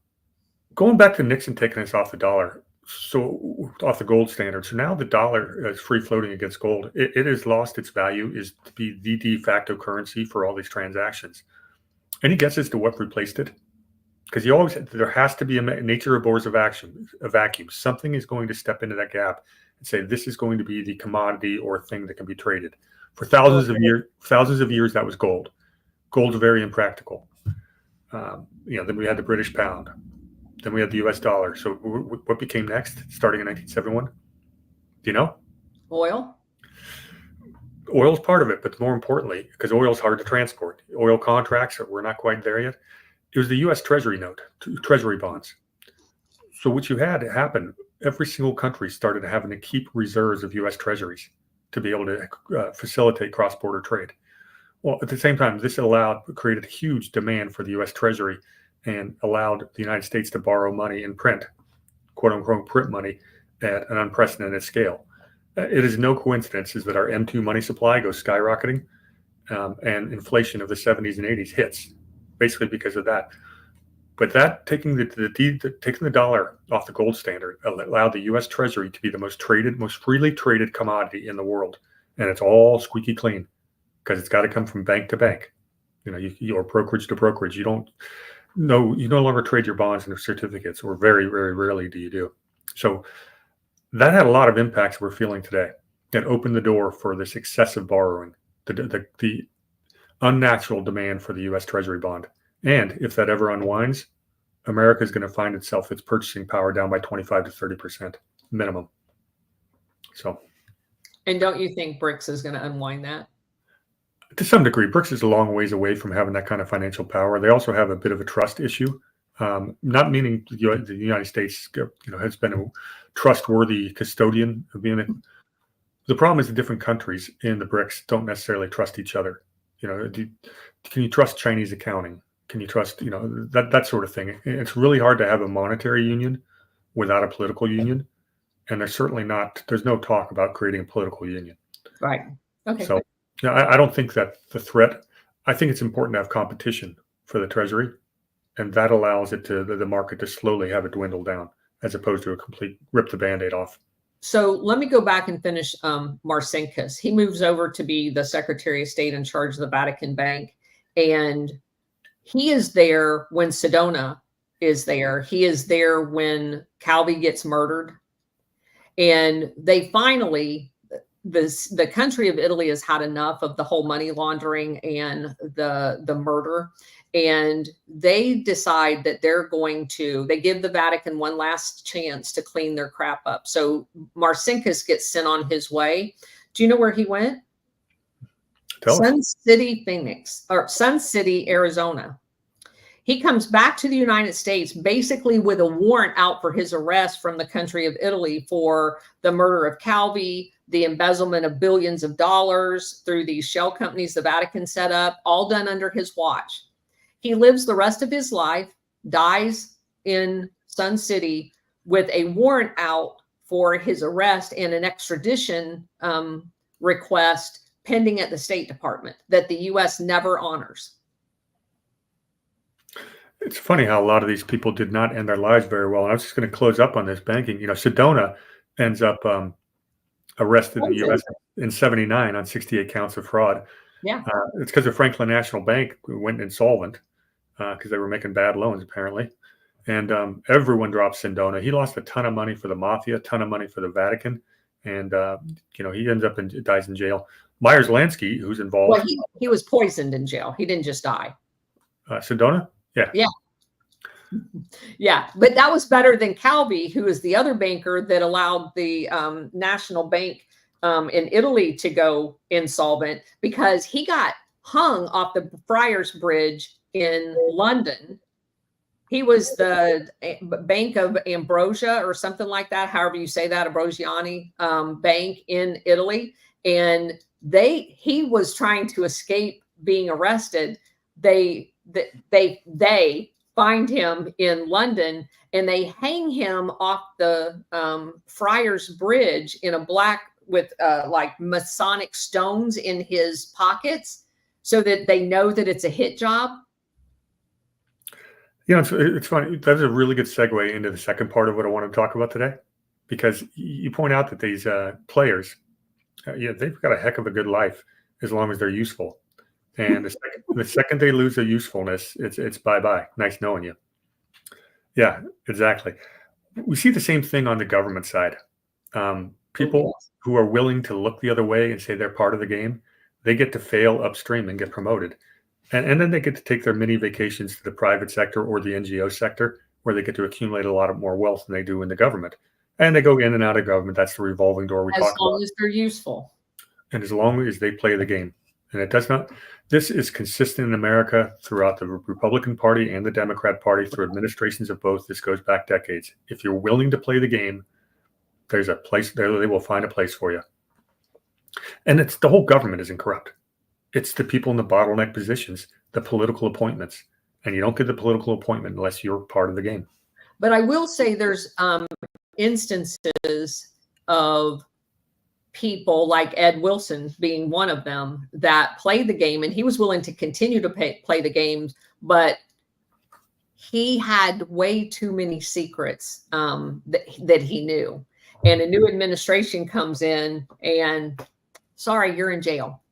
Going back to Nixon taking us off the dollar, so off the gold standard. So now the dollar is free floating against gold. It has lost its value, is to be the de facto currency for all these transactions. Any guesses to what replaced it? Because there has to be nature abhors a vacuum. Something is going to step into that gap and say this is going to be the commodity or thing that can be traded. For thousands of years, that was gold. Gold's very impractical. Then we had the British pound. Then we had the U.S. dollar. So what became next, starting in 1971? Do you know? Oil. Oil's part of it, but more importantly, because oil's hard to transport. Oil contracts, we're not quite there yet. It was the U.S. Treasury note, Treasury bonds. So what you had happen, every single country started having to keep reserves of U.S. Treasuries to be able to facilitate cross-border trade. Well, at the same time, this created a huge demand for the U.S. Treasury and allowed the United States to borrow money and print, quote unquote, print money at an unprecedented scale. It is no coincidence that our M2 money supply goes skyrocketing and inflation of the 70s and 80s hits, basically because of that. But that taking the dollar off the gold standard allowed the U.S. Treasury to be the most freely traded commodity in the world, and it's all squeaky clean because it's got to come from bank to bank, or brokerage to brokerage. You no longer trade your bonds and certificates, or very, very rarely do you do. So that had a lot of impacts we're feeling today. That opened the door for this excessive borrowing, the unnatural demand for the U.S. Treasury bond. And if that ever unwinds, America is going to find its purchasing power down by 25 to 30% minimum. So, and don't you think BRICS is going to unwind that? To some degree, BRICS is a long ways away from having that kind of financial power. They also have a bit of a trust issue, not meaning the United States, has been a trustworthy custodian of being. The problem is the different countries in the BRICS don't necessarily trust each other. Can you trust Chinese accounting? Can you trust, that sort of thing? It's really hard to have a monetary union without a political union. And there's no talk about creating a political union. Right. Okay. So I don't think that I think it's important to have competition for the Treasury. And that allows the market to slowly have it dwindle down as opposed to a complete rip the Band-Aid off. So let me go back and finish Marcinkus. He moves over to be the Secretary of State in charge of the Vatican Bank. And he is there when Sedona is there. He is there when Calvi gets murdered. And they finally, the country of Italy has had enough of the whole money laundering and the murder. And they decide that they give the Vatican one last chance to clean their crap up. So Marcinkus gets sent on his way. Do you know where he went? Sun City, Arizona. He comes back to the United States basically with a warrant out for his arrest from the country of Italy for the murder of Calvi, the embezzlement of billions of dollars through these shell companies the Vatican set up, all done under his watch. He lives the rest of his life, dies in Sun City with a warrant out for his arrest and an extradition request pending at the State Department that the U.S. never honors. It's funny how a lot of these people did not end their lives very well. And I was just going to close up on this banking. Sedona ends up arrested in the U.S. in 79 on 68 counts of fraud. Yeah. It's because the Franklin National Bank went insolvent because they were making bad loans, apparently. And everyone dropped Sedona. He lost a ton of money for the mafia, a ton of money for the Vatican. And, he ends up dies in jail. Myers-Lansky, who's involved. Well, he was poisoned in jail. He didn't just die. Sedona? Yeah. Yeah. Yeah. But that was better than Calvi, who is the other banker that allowed the National Bank in Italy to go insolvent because he got hung off the Friars Bridge in London. He was the Bank of Ambrosia or something like that, however you say that, Ambrosiani Bank in Italy. And he was trying to escape being arrested. They find him in London and they hang him off the Friars Bridge in a black with like Masonic stones in his pockets so that they know that it's a hit job. It's funny. That's a really good segue into the second part of what I want to talk about today, because you point out that these players, they've got a heck of a good life as long as they're useful. And the second they lose their usefulness, it's bye-bye. Nice knowing you. Yeah, exactly. We see the same thing on the government side. People who are willing to look the other way and say they're part of the game, they get to fail upstream and get promoted. And then they get to take their mini vacations to the private sector or the NGO sector, where they get to accumulate a lot of more wealth than they do in the government. And they go in and out of government. That's the revolving door we talk about. As long as they're useful. And as long as they play the game. And it does not. This is consistent in America throughout the Republican Party and the Democrat Party through administrations of both. This goes back decades. If you're willing to play the game, there's a place there. They will find a place for you. And it's the whole government isn't corrupt. It's the people in the bottleneck positions, the political appointments. And you don't get the political appointment unless you're part of the game. But I will say there's instances of people like Ed Wilson being one of them that played the game, and he was willing to continue to play the games, but he had way too many secrets that he knew. And a new administration comes in and, sorry, you're in jail.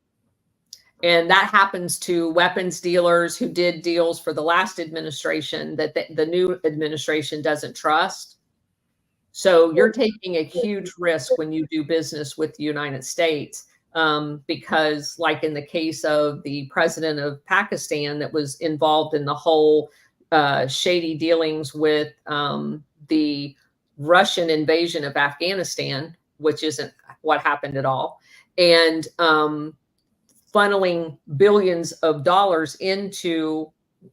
And that happens to weapons dealers who did deals for the last administration that the new administration doesn't trust. So you're taking a huge risk when you do business with the United States, because like in the case of the president of Pakistan that was involved in the whole shady dealings with the Russian invasion of Afghanistan, which isn't what happened at all, and funneling billions of dollars into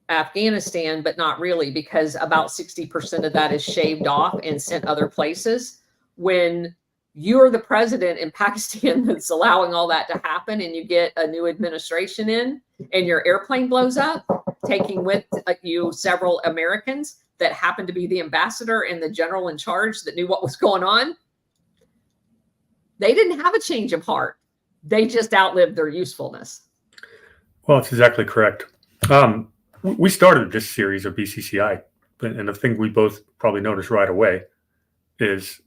Afghanistan, but not really, because about 60% of that is shaved off and sent other places. When you're the president in Pakistan that's allowing all that to happen, and you get a new administration in and your airplane blows up, taking with you several Americans that happen to be the ambassador and the general in charge that knew what was going on, they didn't have a change of heart. They just outlived their usefulness. Well, it's exactly correct. We started this series of BCCI, and the thing we both probably noticed right away is,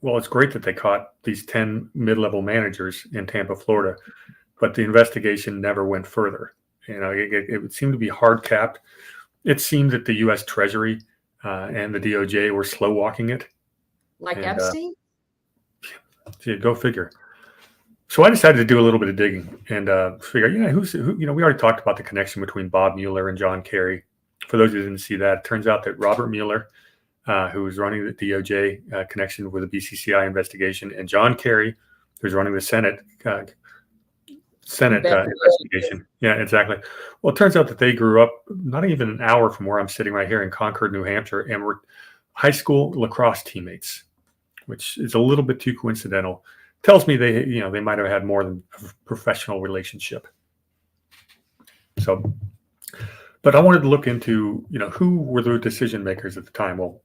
well, it's great that they caught these 10 mid-level managers in Tampa, Florida, but the investigation never went further. You know, it would seem to be hard capped. It seemed that the U.S. Treasury and the DOJ were slow walking it. Like Epstein? Go figure. So I decided to do a little bit of digging and figure, who, we already talked about the connection between Bob Mueller and John Kerry. For those who didn't see that, it turns out that Robert Mueller, who was running the DOJ connection with the BCCI investigation, and John Kerry, who's running the Senate investigation. Yeah, exactly. Well, it turns out that they grew up not even an hour from where I'm sitting right here in Concord, New Hampshire, and were high school lacrosse teammates, which is a little bit too coincidental. Tells me they might have had more than a professional relationship. So, but I wanted to look into, who were the decision makers at the time? Well,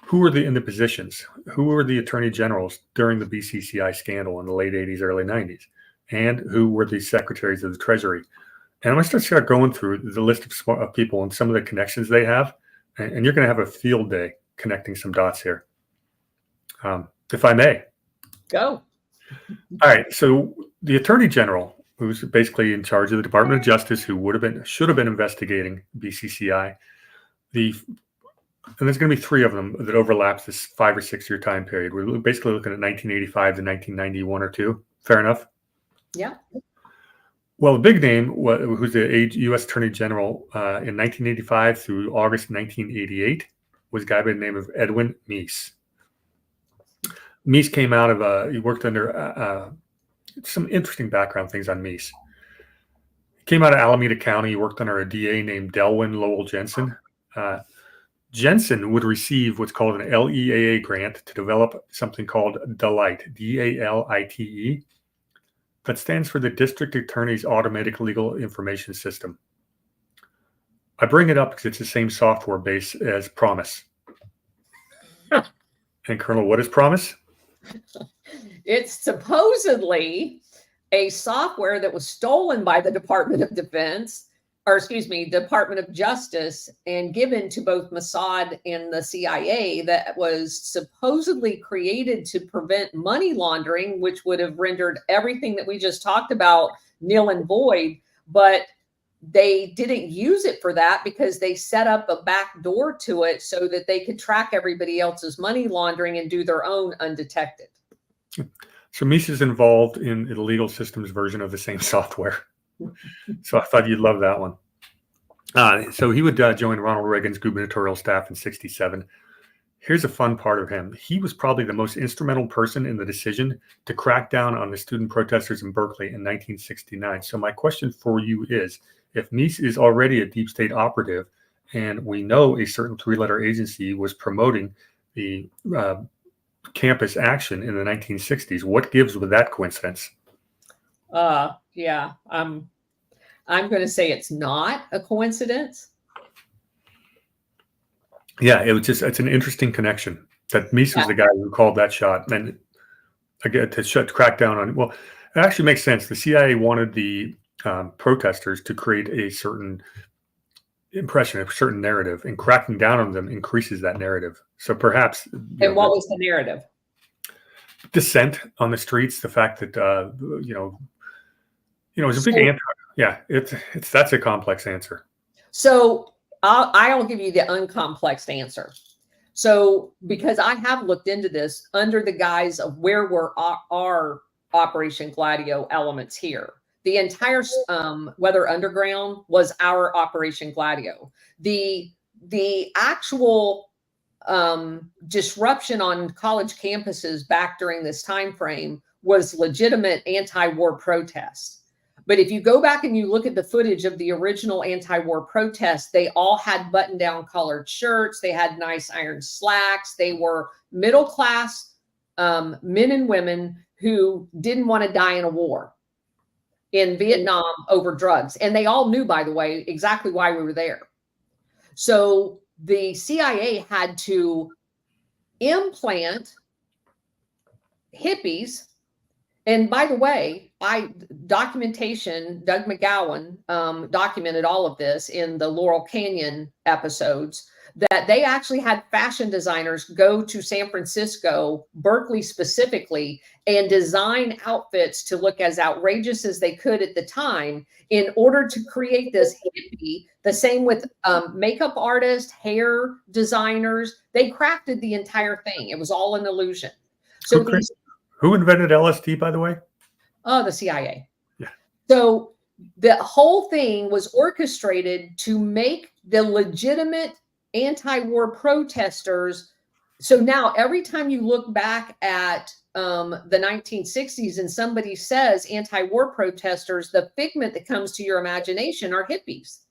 who were in the positions? Who were the attorney generals during the BCCI scandal in the late 80s, early 90s? And who were the secretaries of the Treasury? And I'm going to start going through the list of people and some of the connections they have. And you're going to have a field day connecting some dots here. If I may. Go. All right. So the attorney general, who's basically in charge of the Department of Justice, who should have been investigating BCCI, and there's going to be three of them that overlaps this 5 or 6 year time period. We're basically looking at 1985 to 1991 or two. Fair enough. Yeah. Well, the big name, who's the U.S. Attorney General in 1985 through August 1988, was a guy by the name of Edwin Meese. Meese came out of he worked under some interesting background things on Meese. He came out of Alameda County. He worked under a DA named Delwyn Lowell Jensen. Jensen would receive what's called an LEAA grant to develop something called DALITE, DALITE, that stands for the District Attorney's Automatic Legal Information System. I bring it up because it's the same software base as Promise. And Colonel, what is Promise? It's supposedly a software that was stolen by the Department of Defense, Department of Justice, and given to both Mossad and the CIA, that was supposedly created to prevent money laundering, which would have rendered everything that we just talked about nil and void. But they didn't use it for that because they set up a back door to it so that they could track everybody else's money laundering and do their own undetected. So Meese is involved in the legal systems version of the same software. So I thought you'd love that one. So he would join Ronald Reagan's gubernatorial staff in 1967. Here's a fun part of him. He was probably the most instrumental person in the decision to crack down on the student protesters in Berkeley in 1969. So my question for you is, if Meese is already a deep state operative, and we know a certain three-letter agency was promoting the campus action in the 1960s, what gives with that coincidence? Yeah, I'm going to say it's not a coincidence. Yeah, it's an interesting connection that Meese was the guy who called that shot, and again to crack down on. Well, it actually makes sense. The CIA wanted the protesters to create a certain impression, a certain narrative, and cracking down on them increases that narrative. So perhaps, And what was the narrative? Dissent on the streets, the fact that it's a big answer. Yeah, that's a complex answer. So I'll give you the uncomplexed answer. So because I have looked into this under the guise of where were our Operation Gladio elements here. The entire Weather Underground was our Operation Gladio. The actual disruption on college campuses back during this time frame was legitimate anti-war protests. But if you go back and you look at the footage of the original anti-war protests, they all had button-down collared shirts. They had nice iron slacks. They were middle-class men and women who didn't want to die in a war in Vietnam over drugs. And they all knew, by the way, exactly why we were there. So the CIA had to implant hippies. And by the way, Doug McGowan documented all of this in the Laurel Canyon episodes, that they actually had fashion designers go to San Francisco, Berkeley specifically, and design outfits to look as outrageous as they could at the time in order to create this hippie. The same with makeup artists, hair designers. They crafted the entire thing. It was all an illusion. So who invented LSD, by the way? Oh, the CIA. Yeah. So the whole thing was orchestrated to make the legitimate anti-war protesters. So now every time you look back at the 1960s and somebody says anti-war protesters, the figment that comes to your imagination are hippies.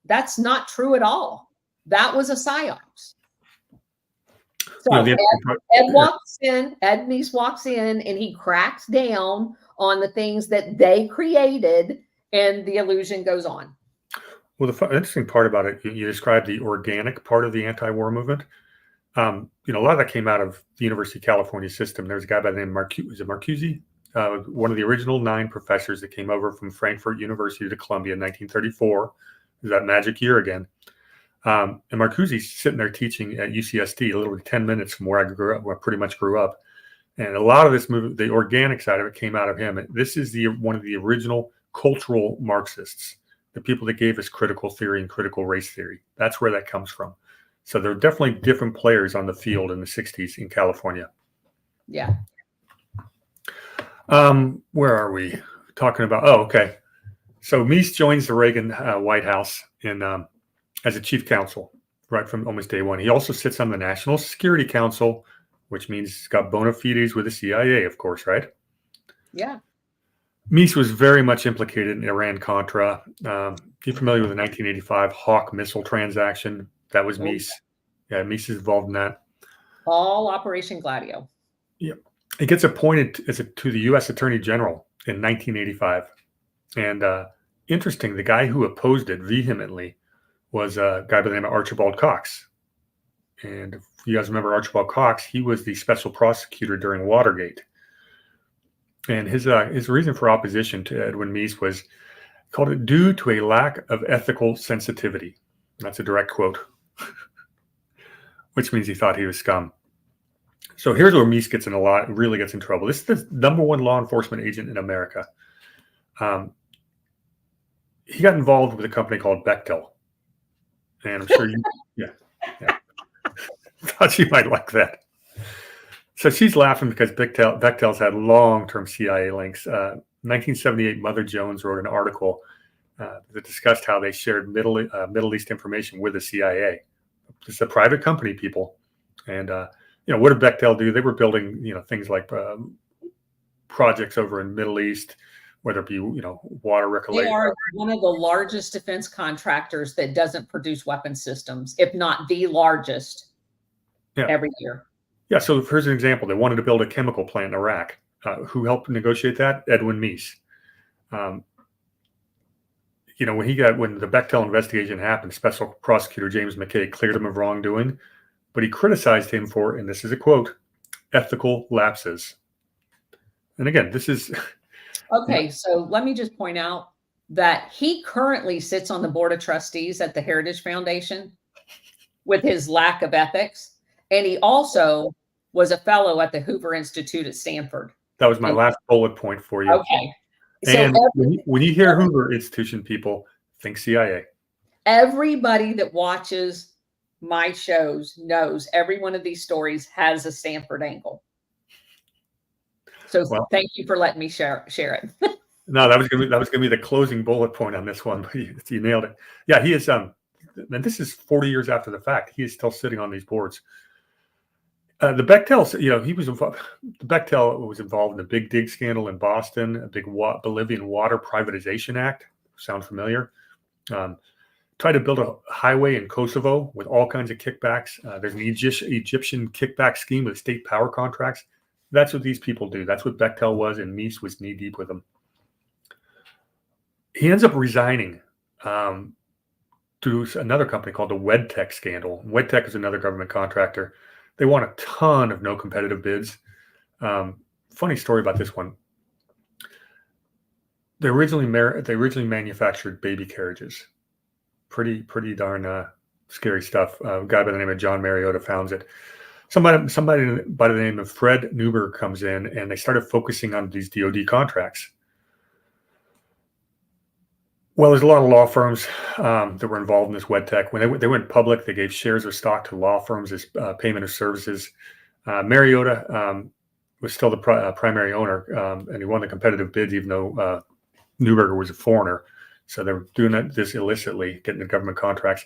That's not true at all. That was a psyops. So Ed walks in, Ed Meese walks in, and he cracks down on the things that they created, and the illusion goes on. Well, the interesting part about it, you described the organic part of the anti-war movement. A lot of that came out of the University of California system. There's a guy by the name of Marcuse, one of the original 9 professors that came over from Frankfurt University to Columbia in 1934. It was that magic year again. And Marcuse's sitting there teaching at UCSD, literally 10 minutes from where I grew up, where I pretty much grew up. And a lot of this movement, the organic side of it, came out of him. And this is one of the original cultural Marxists, the people that gave us critical theory and critical race theory. That's where that comes from. So there are definitely different players on the field in the 60s in California. Yeah. Where are we talking about? Oh, okay. So Meese joins the Reagan White House as a chief counsel right from almost day one. He also sits on the National Security Council, which means he's got bona fides with the CIA, of course, right? Yeah. Meese was very much implicated in Iran-Contra. You familiar with the 1985 Hawk missile transaction? That was Meese. Yeah, Meese is involved in that. All Operation Gladio. Yeah. He gets appointed to the U.S. Attorney General in 1985. And interesting, the guy who opposed it vehemently was a guy by the name of Archibald Cox. And if you guys remember Archibald Cox, he was the special prosecutor during Watergate. And his reason for opposition to Edwin Meese was called it due to a lack of ethical sensitivity. That's a direct quote, which means he thought he was scum. So here's where Meese really gets in trouble. This is the #1 law enforcement agent in America. He got involved with a company called Bechtel. And I'm sure yeah. Thought you might like that. So she's laughing because Bechtel's had long-term CIA links. 1978, Mother Jones wrote an article that discussed how they shared Middle East information with the CIA. It's a private company, people. And, what did Bechtel do? They were building, things like projects over in Middle East, whether it be, water reclamation. They are one of the largest defense contractors that doesn't produce weapon systems, if not the largest every year. Yeah, so here's an example. They wanted to build a chemical plant in Iraq. Who helped negotiate that? Edwin Meese. When the Bechtel investigation happened, Special Prosecutor James McKay cleared him of wrongdoing, but he criticized him for, and this is a quote, ethical lapses. And again, this is... Okay, so let me just point out, that he currently sits on the board of trustees at the Heritage Foundation with his lack of ethics. And he also was a fellow at the Hoover Institute at Stanford. That was my last bullet point for you. Okay. And when you hear Hoover Institution, people think CIA. Everybody that watches my shows knows every one of these stories has a Stanford angle. So thank you for letting me share it. No, that was gonna be the closing bullet point on this one. But you nailed it. Yeah, he is. And this is 40 years after the fact. He is still sitting on these boards. The Bechtel, the Bechtel was involved in the big dig scandal in Boston, a big Bolivian water privatization act. Sound familiar? Tried to build a highway in Kosovo with all kinds of kickbacks. There's an Egyptian kickback scheme with state power contracts. That's what these people do. That's what Bechtel was, and Mies was knee deep with them. He ends up resigning to another company called the Wedtech scandal. Wedtech is another government contractor. They won a ton of no competitive bids. Funny story about this one. They originally manufactured baby carriages. Pretty darn scary stuff. A guy by the name of John Mariota founds it. Somebody by the name of Fred Newberg comes in, and they started focusing on these DoD contracts. Well, there's a lot of law firms that were involved in this Wedtech. When they went public, they gave shares of stock to law firms as payment of services. Mariota was still the primary owner, and he won the competitive bids, even though Newberger was a foreigner. So they were doing this illicitly, getting the government contracts.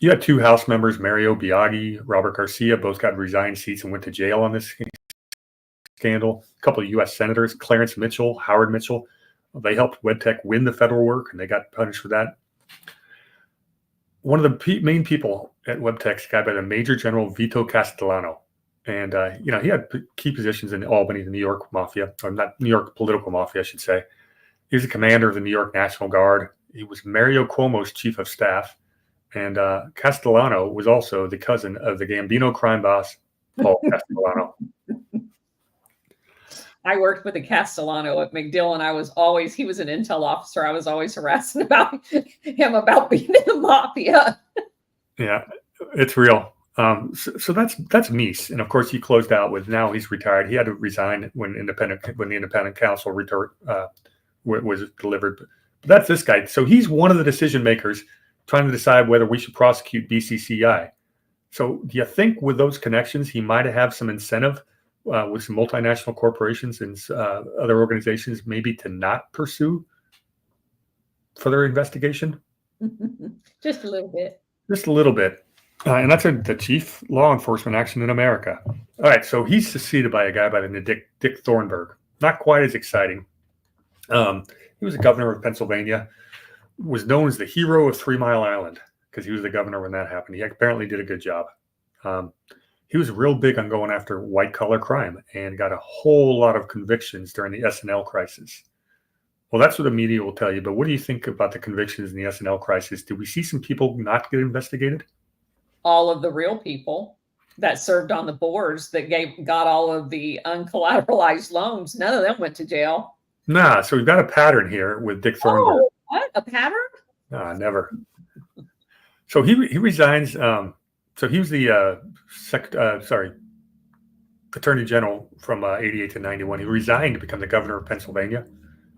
You had two House members, Mario Biaggi, Robert Garcia, both got resigned seats and went to jail on this scandal. A couple of U.S. senators, Clarence Mitchell, Howard Mitchell, they helped Wedtech win the federal work, and they got punished for that. One of the main people at Wedtech is a guy by the Major General Vito Castellano. And, he had key positions in Albany, the New York Mafia, or not New York political mafia, I should say. He was a commander of the New York National Guard. He was Mario Cuomo's chief of staff. And Castellano was also the cousin of the Gambino crime boss, Paul Castellano. I worked with a Castellano at McDill, and he was an intel officer. I was always harassing about him about being in the mafia. Yeah, it's real. So that's Mies. And of course, he closed out with, now he's retired. He had to resign when the independent counsel was delivered. But that's this guy. So he's one of the decision makers trying to decide whether we should prosecute BCCI. So do you think with those connections, he might have some incentive with some multinational corporations and other organizations maybe to not pursue further investigation? Just a little bit. Just a little bit. And that's the chief law enforcement action in America. All right, so he's succeeded by a guy by the name of Dick Thornburgh. Not quite as exciting. He was a governor of Pennsylvania, was known as the hero of 3 Mile Island because he was the governor when that happened. He apparently did a good job. He was real big on going after white-collar crime and got a whole lot of convictions during the S&L crisis. Well, that's what the media will tell you, but what do you think about the convictions in the S&L crisis? Did we see some people not get investigated? All of the real people that served on the boards that got all of the uncollateralized loans, none of them went to jail. Nah, so we've got a pattern here with Dick Thornburgh. Oh, what? A pattern? Nah, never. So he resigns. So he was the Attorney General from 88 to 91. He resigned to become the governor of Pennsylvania.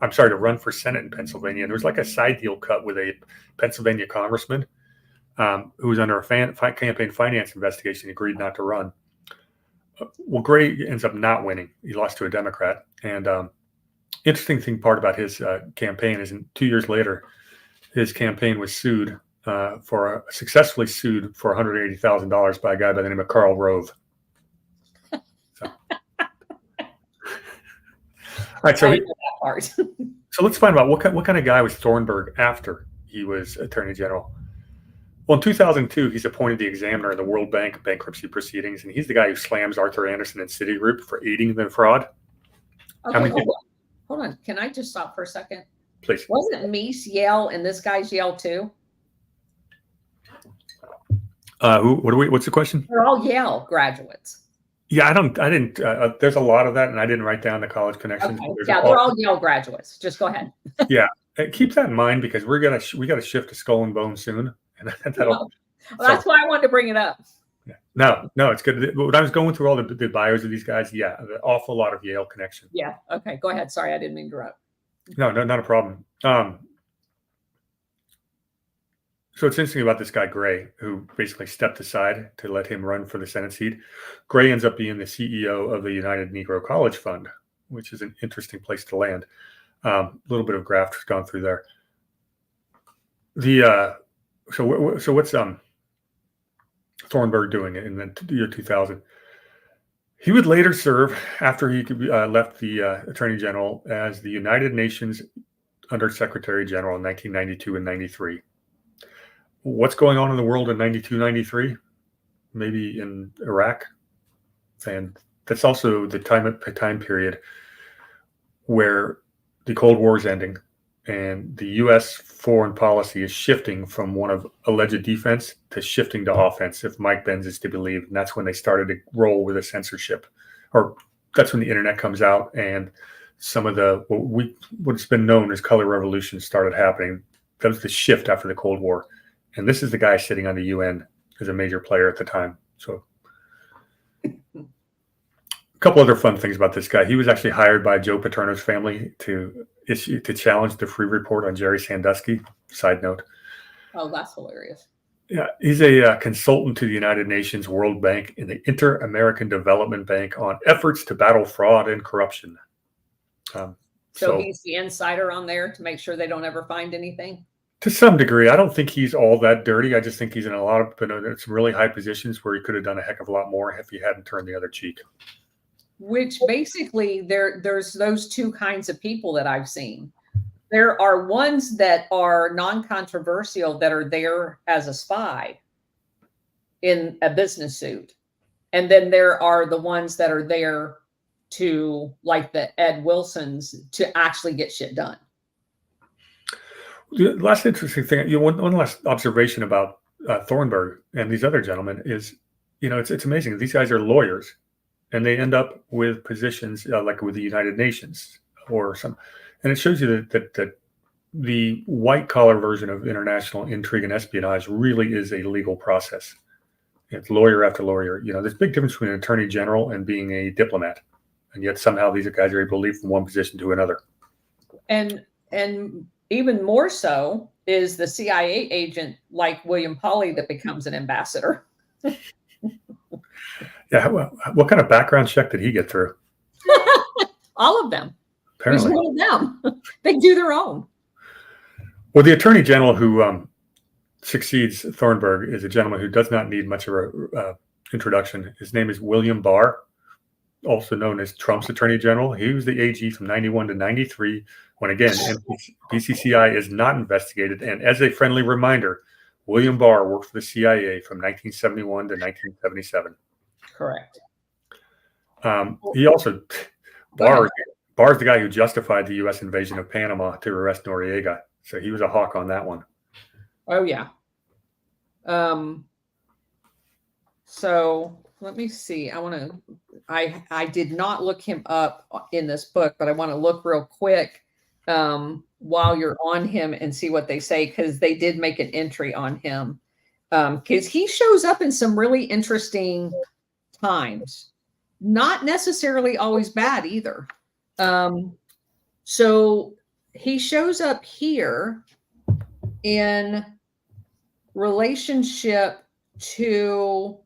To run for Senate in Pennsylvania. And there was like a side deal cut with a Pennsylvania congressman who was under a campaign finance investigation. He agreed not to run. Well, Gray ends up not winning. He lost to a Democrat. And interesting part about his campaign is 2 years later, his campaign was successfully sued for $180,000 by a guy by the name of Karl Rove. So. All right, so let's find out what kind of guy was Thornburgh after he was Attorney General. Well, in 2002, he's appointed the examiner in the World Bank bankruptcy proceedings, and he's the guy who slams Arthur Andersen and Citigroup for aiding the fraud. Okay, hold on. Can I just stop for a second? Please. Wasn't Mies Yale and this guy's Yale too? What's the question? They're all Yale graduates. Yeah, I didn't. There's a lot of that, and I didn't write down the college connections. Okay. Yeah, they're all Yale graduates. Just go ahead. Yeah, Keep that in mind because we got to shift to Skull and Bone soon, and that'll. Well, that's why I wanted to bring it up. Yeah. No, it's good. When I was going through all the bios of these guys, yeah, an awful lot of Yale connection. Yeah. Okay. Go ahead. Sorry, I didn't mean to interrupt. No, not a problem. So it's interesting about this guy Gray, who basically stepped aside to let him run for the Senate seat. Gray ends up being the CEO of the United Negro College Fund, which is an interesting place to land. A little bit of graft has gone through there. So what's Thornburg doing in the year 2000? He would later serve, after he left the Attorney General, as the United Nations Under Secretary General in 1992 and 93. What's going on in the world in 92, 93? Maybe in Iraq. And that's also the time period where the Cold War is ending and the U.S. foreign policy is shifting from one of alleged defense to shifting to offense, if Mike Benz is to be believed. And that's when they started to roll with the censorship, or that's when the internet comes out and some of the what's been known as color revolutions started happening. That was the shift after the Cold War. And this is the guy sitting on the UN as a major player at the time. So a couple other fun things about this guy. He was actually hired by Joe Paterno's family to challenge the free report on Jerry Sandusky. Side note. Oh, that's hilarious. Yeah, he's a consultant to the United Nations, World Bank, and the Inter-American Development Bank on efforts to battle fraud and corruption. So he's the insider on there to make sure they don't ever find anything? To some degree. I don't think he's all that dirty. I just think he's in some really high positions where he could have done a heck of a lot more if he hadn't turned the other cheek. Which basically there's those two kinds of people that I've seen. There are ones that are non-controversial that are there as a spy in a business suit. And then there are the ones that are there to, like the Ed Wilsons, to actually get shit done. The last interesting thing, one last observation about Thornburg and these other gentlemen is, it's amazing. These guys are lawyers, and they end up with positions like with the United Nations or some, and it shows you that the white collar version of international intrigue and espionage really is a legal process. It's lawyer after lawyer. There's a big difference between an attorney general and being a diplomat, and yet somehow these guys are able to leap from one position to another. And even more so is the CIA agent like William Pauly that becomes an ambassador. Yeah. What kind of background check did he get through? All of them. Apparently. He's one of them. They do their own. Well, the attorney general who succeeds Thornburg is a gentleman who does not need much of an introduction. His name is William Barr, also known as Trump's attorney general. He was the AG from 91 to 93, when, again, BCCI is not investigated. And as a friendly reminder, William Barr worked for the CIA from 1971 to 1977. Correct. He also, Barr's the guy who justified the U.S. invasion of Panama to arrest Noriega. So he was a hawk on that one. Oh, yeah. So let me see. I did not look him up in this book, but I want to look real quick while you're on him and see what they say, because they did make an entry on him. Because he shows up in some really interesting times, not necessarily always bad either. So he shows up here in relationship to,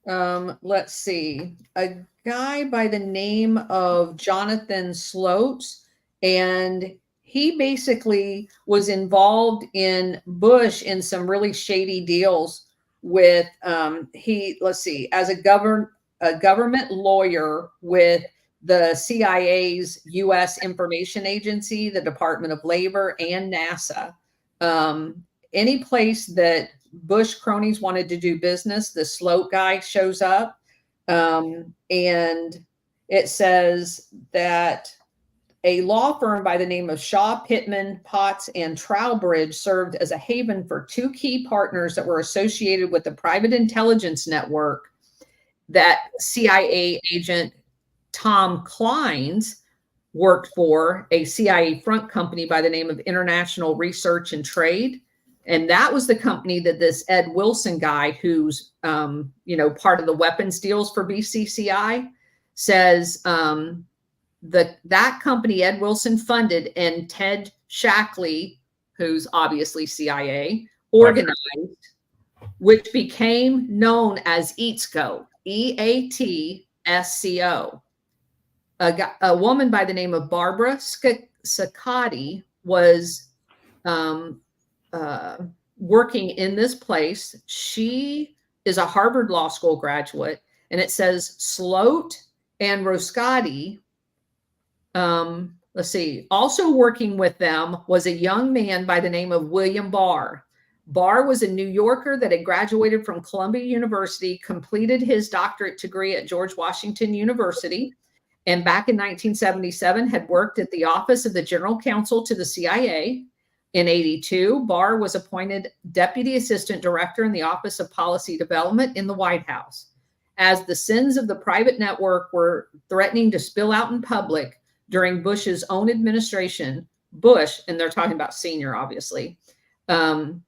let's see, a guy by the name of Jonathan Sloats, and he basically was involved in Bush in some really shady deals with as a government lawyer with the CIA's U.S. Information Agency, the Department of Labor, and NASA. Any place that Bush cronies wanted to do business, the Sloat guy shows up. And it says that a law firm by the name of Shaw, Pittman, Potts, and Trowbridge served as a haven for two key partners that were associated with the private intelligence network that CIA agent Tom Clines worked for a CIA front company by the name of International Research and Trade. And that was the company that this Ed Wilson guy, who's, part of the weapons deals for BCCI, says that company Ed Wilson funded and Ted Shackley, who's obviously CIA, organized, which became known as EATSCO, EATSCO. A woman by the name of Barbara Saccotti was working in this place. She is a Harvard Law School graduate, and it says Sloat and Roscotti. Also working with them was a young man by the name of William Barr. Barr was a New Yorker that had graduated from Columbia University, completed his doctorate degree at George Washington University, and back in 1977 had worked at the Office of the General Counsel to the CIA. In 1982, Barr was appointed Deputy Assistant Director in the Office of Policy Development in the White House. As the sins of the private network were threatening to spill out in public during Bush's own administration, Bush, and they're talking about senior, obviously, turned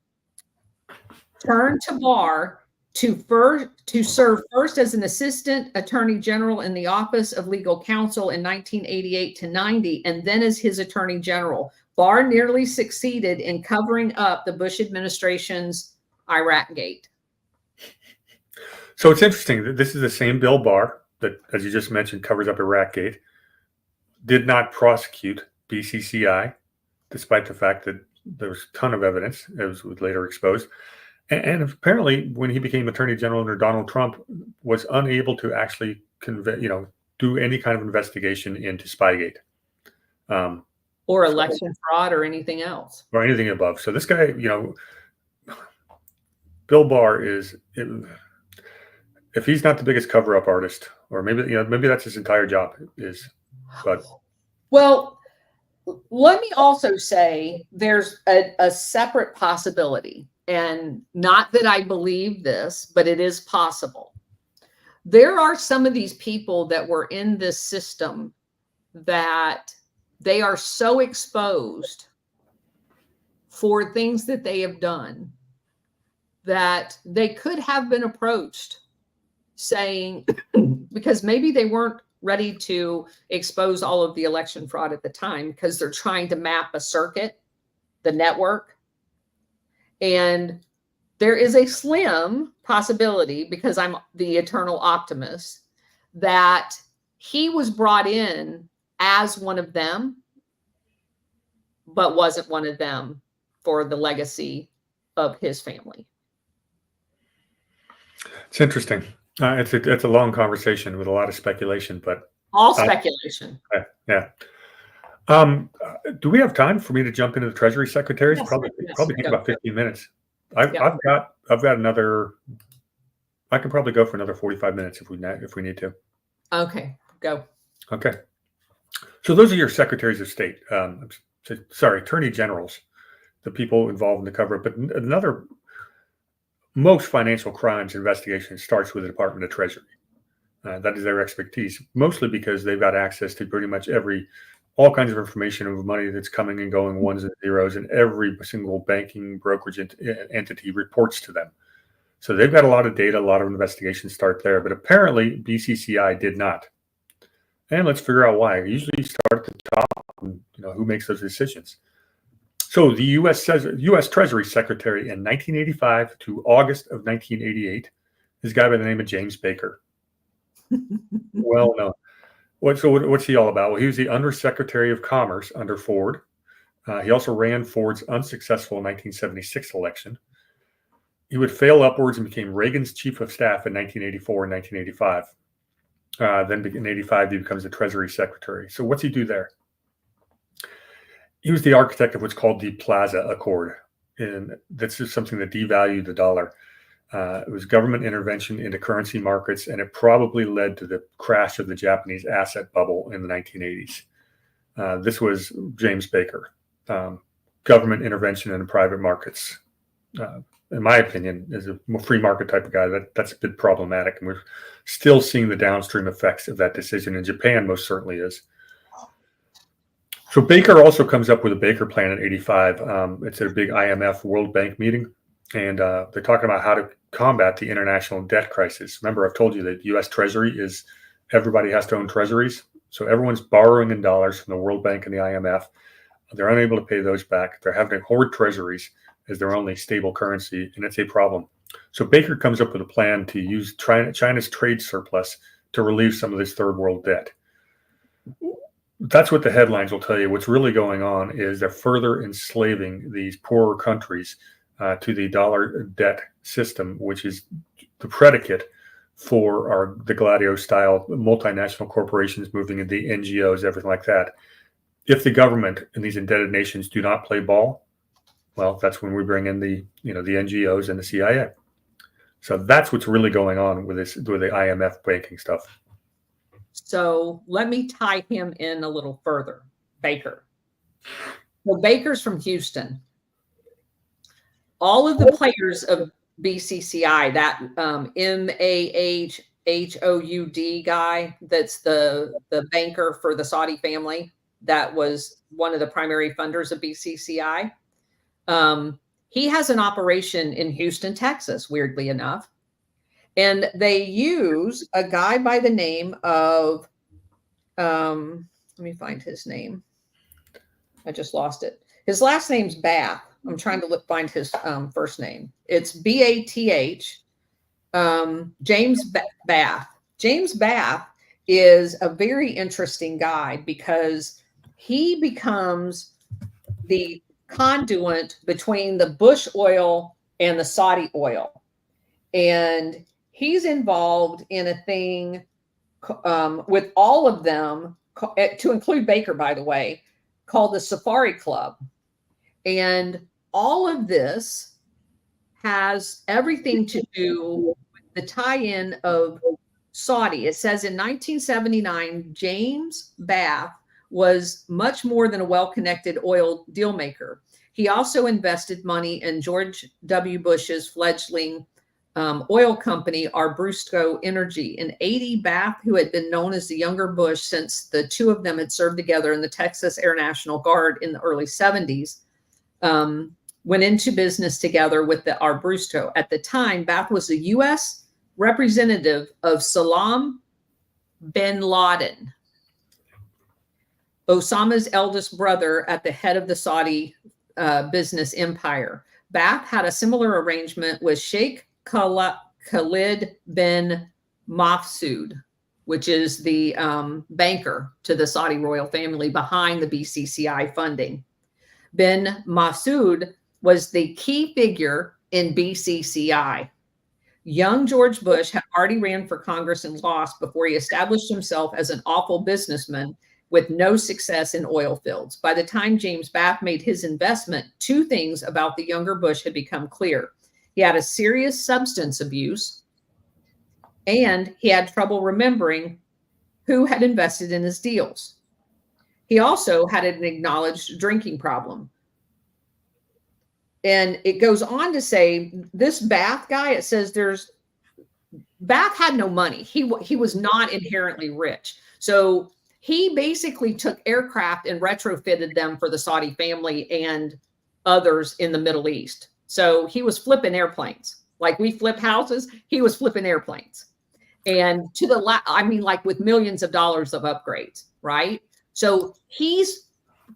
to Barr to serve first as an Assistant Attorney General in the Office of Legal Counsel in 1988 to 90, and then as his Attorney General. Barr nearly succeeded in covering up the Bush administration's Iraq Gate. So it's interesting that this is the same Bill Barr that, as you just mentioned, covers up Iraq Gate, did not prosecute BCCI, despite the fact that there was a ton of evidence, as was later exposed. And apparently, when he became Attorney General under Donald Trump, was unable to actually do any kind of investigation into Spygate. Or election fraud or anything else. Or anything above. So this guy, Bill Barr is, if he's not the biggest cover-up artist, or maybe that's his entire job is, but. Well, let me also say there's a separate possibility, and not that I believe this, but it is possible. There are some of these people that were in this system that they are so exposed for things that they have done that they could have been approached saying, because maybe they weren't ready to expose all of the election fraud at the time because they're trying to map a circuit, the network. And there is a slim possibility, because I'm the eternal optimist, that he was brought in as one of them, but wasn't one of them for the legacy of his family. It's interesting. It's a long conversation with a lot of speculation, but all speculation. Yeah. Do we have time for me to jump into the Treasury Secretaries? Yes, probably take about 15 minutes. I've got another. I can probably go for another 45 minutes if we need to. Okay, go. Okay. So those are your Secretaries of State. Attorney Generals, the people involved in the cover-up. But most financial crimes investigation starts with the Department of Treasury. That is their expertise, mostly because they've got access to pretty much all kinds of information of money that's coming and going, ones and zeros, and every single banking brokerage entity reports to them. So they've got a lot of data, a lot of investigations start there. But apparently BCCI did not. And let's figure out why. Usually start at the top, and, who makes those decisions. So the U.S. Treasury Secretary in 1985 to August of 1988 is a guy by the name of James Baker. Well known. What's he all about? Well, he was the Undersecretary of Commerce under Ford. He also ran Ford's unsuccessful 1976 election. He would fail upwards and became Reagan's chief of staff in 1984 and 1985. Then in 85, he becomes the Treasury Secretary. So what's he do there? He was the architect of what's called the Plaza Accord. And that's just something that devalued the dollar. It was government intervention into currency markets, and it probably led to the crash of the Japanese asset bubble in the 1980s. This was James Baker, government intervention into private markets. In my opinion, as a free market type of guy, that's a bit problematic. And we're still seeing the downstream effects of that decision. In Japan, most certainly is. So Baker also comes up with a Baker Plan in '85. It's at a big IMF World Bank meeting, and they're talking about how to combat the international debt crisis. Remember, I've told you that U.S. Treasury is everybody has to own treasuries, so everyone's borrowing in dollars from the World Bank and the IMF. They're unable to pay those back. They're having to hoard treasuries as their only stable currency, and it's a problem. So Baker comes up with a plan to use China's trade surplus to relieve some of this third world debt. That's what the headlines will tell you. What's really going on is they're further enslaving these poorer countries to the dollar debt system, which is the predicate for the Gladio style multinational corporations moving into the NGOs, everything like that. If the government and these indebted nations do not play ball, well, that's when we bring in the NGOs and the CIA. So that's what's really going on with the IMF banking stuff. So let me tie him in a little further. Baker. Well, Baker's from Houston. All of the players of BCCI, that Mahoud guy, that's the banker for the Saudi family, that was one of the primary funders of BCCI. He has an operation in Houston, Texas, weirdly enough. And they use a guy by the name of, let me find his name. I just lost it. His last name's Bath. I'm trying to find his first name. It's B-A-T-H, James Bath. James Bath is a very interesting guy because he becomes the conduit between the Bush oil and the Saudi oil. And he's involved in a thing with all of them, to include Baker, by the way, called the Safari Club. And all of this has everything to do with the tie-in of Saudi. It says in 1979, James Bath was much more than a well-connected oil deal maker. He also invested money in George W. Bush's fledgling oil company, Arbrusco Energy. In '80, Bath, who had been known as the younger Bush since the two of them had served together in the Texas Air National Guard in the early '70s, went into business together with the Arbrusco. At the time, Bath was the U.S. representative of Salam bin Laden, Osama's eldest brother, at the head of the Saudi business empire. Bath had a similar arrangement with Sheikh Khalid bin Mahsoud, which is the banker to the Saudi royal family behind the BCCI funding. Bin Mahsoud was the key figure in BCCI. Young George Bush had already ran for Congress and lost before he established himself as an awful businessman with no success in oil fields. By the time James Bath made his investment, two things about the younger Bush had become clear. He had a serious substance abuse, and he had trouble remembering who had invested in his deals. He also had an acknowledged drinking problem. And it goes on to say, this Bath guy, it says Bath had no money. He was not inherently rich. So he basically took aircraft and retrofitted them for the Saudi family and others in the Middle East. So he was flipping airplanes. Like we flip houses, he was flipping airplanes. And like with millions of dollars of upgrades, right? So he's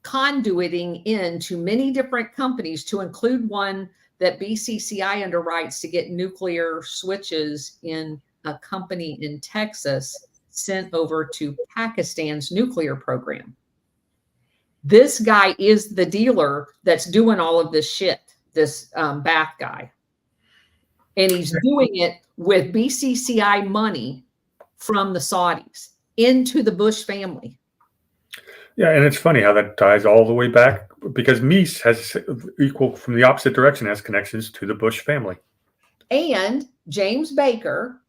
conduiting into many different companies, to include one that BCCI underwrites to get nuclear switches in a company in Texas sent over to Pakistan's nuclear program. This guy is the dealer that's doing all of this shit, this Bath guy. And he's doing it with BCCI money from the Saudis into the Bush family. Yeah, and it's funny how that ties all the way back, because Mies has equal from the opposite direction, has connections to the Bush family. And James Baker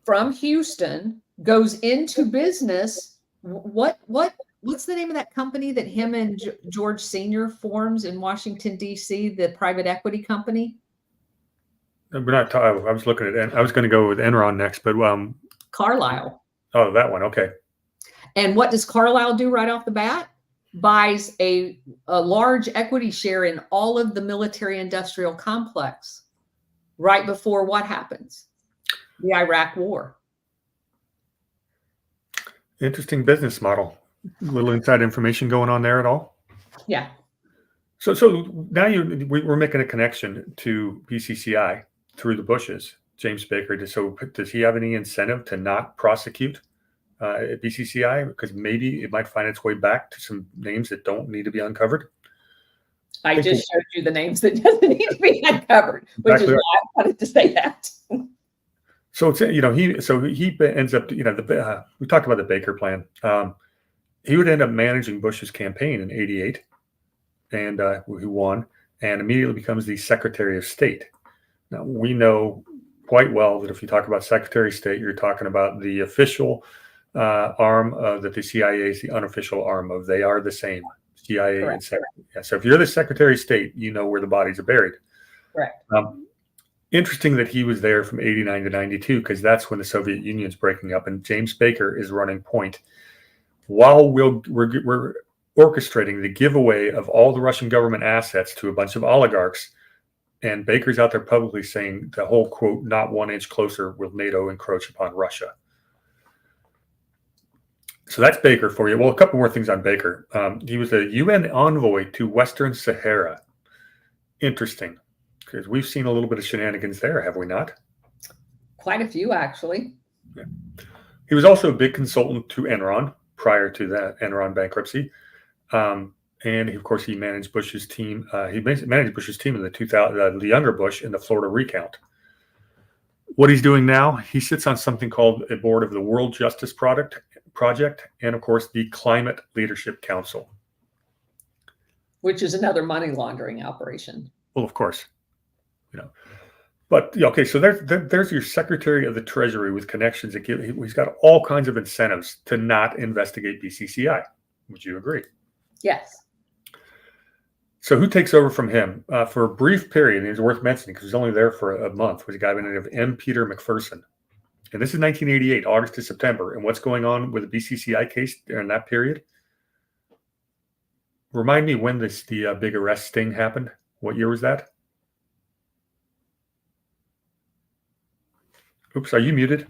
from Houston goes into business. What's the name of that company that him and George Sr. forms in Washington, D.C., the private equity company? We're not. I was looking at. I was going to go with Enron next, but Carlyle. Oh, that one. Okay. And what does Carlyle do right off the bat? Buys a large equity share in all of the military industrial complex right before what happens? The Iraq War. Interesting business model. A little inside information going on there at all? Yeah. So now we're making a connection to BCCI through the Bushes. James Baker. So does he have any incentive to not prosecute at BCCI? Because maybe it might find its way back to some names that don't need to be uncovered. I just showed you the names that doesn't need to be uncovered, which is why I wanted to say that. So it's, he ends up, we talked about the Baker plan. He would end up managing Bush's campaign in '88, and he won, and immediately becomes the Secretary of State. Now, we know quite well that if you talk about Secretary of State, you're talking about the official arm that the CIA is the unofficial arm of. They are the same, CIA. Correct. And Secretary. Yeah, so if you're the Secretary of State, you know where the bodies are buried. Correct. Interesting that he was there from '89 to '92, because that's when the Soviet Union's breaking up, and James Baker is running point while we're orchestrating the giveaway of all the Russian government assets to a bunch of oligarchs. And Baker's out there publicly saying the whole quote, "Not 1 inch closer will NATO encroach upon Russia." So that's Baker for you. Well, a couple more things on Baker. He was a UN envoy to Western Sahara. Interesting, because we've seen a little bit of shenanigans there, have we not? Quite a few, actually. Yeah. He was also a big consultant to Enron prior to that Enron bankruptcy. And of course, he managed Bush's team. He managed Bush's team in the 2000, the younger Bush in the Florida recount. What he's doing now, he sits on something called a board of the World Justice Project, and of course, the Climate Leadership Council, which is another money laundering operation. Well, of course, But okay, so there's your Secretary of the Treasury with connections. He's got all kinds of incentives to not investigate BCCI. Would you agree? Yes. So who takes over from him for a brief period? And it's worth mentioning because he was only there for a month. Was a guy by the name of M. Peter McPherson, and this is 1988, August to September. And what's going on with the BCCI case during that period? Remind me when the big arrest sting happened. What year was that? Oops, are you muted?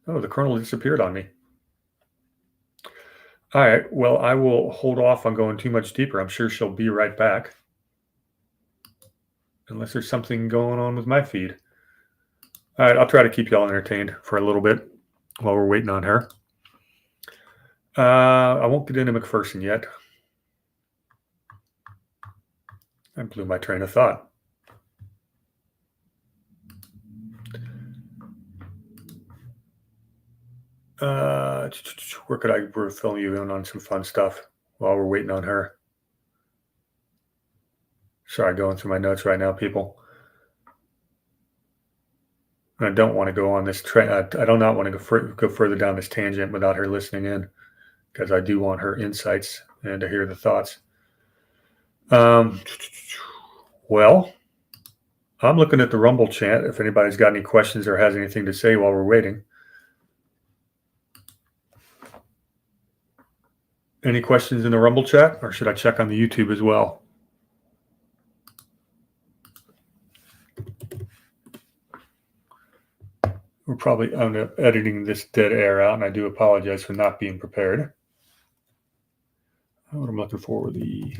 Oh, the Colonel disappeared on me. All right, well, I will hold off on going too much deeper. I'm sure she'll be right back. Unless there's something going on with my feed. All right, I'll try to keep y'all entertained for a little bit while we're waiting on her. I won't get into McPherson yet. I blew my train of thought. Where could I fill you in on some fun stuff while we're waiting on her? Sorry, going through my notes right now, people. And I don't want to go on this I do not want to go further down this tangent without her listening in, because I do want her insights and to hear the thoughts. Well, I'm looking at the Rumble chat. If anybody's got any questions or has anything to say while we're waiting. Any questions in the Rumble chat, or should I check on the YouTube as well? We're probably editing this dead air out, and I do apologize for not being prepared. What I'm looking for the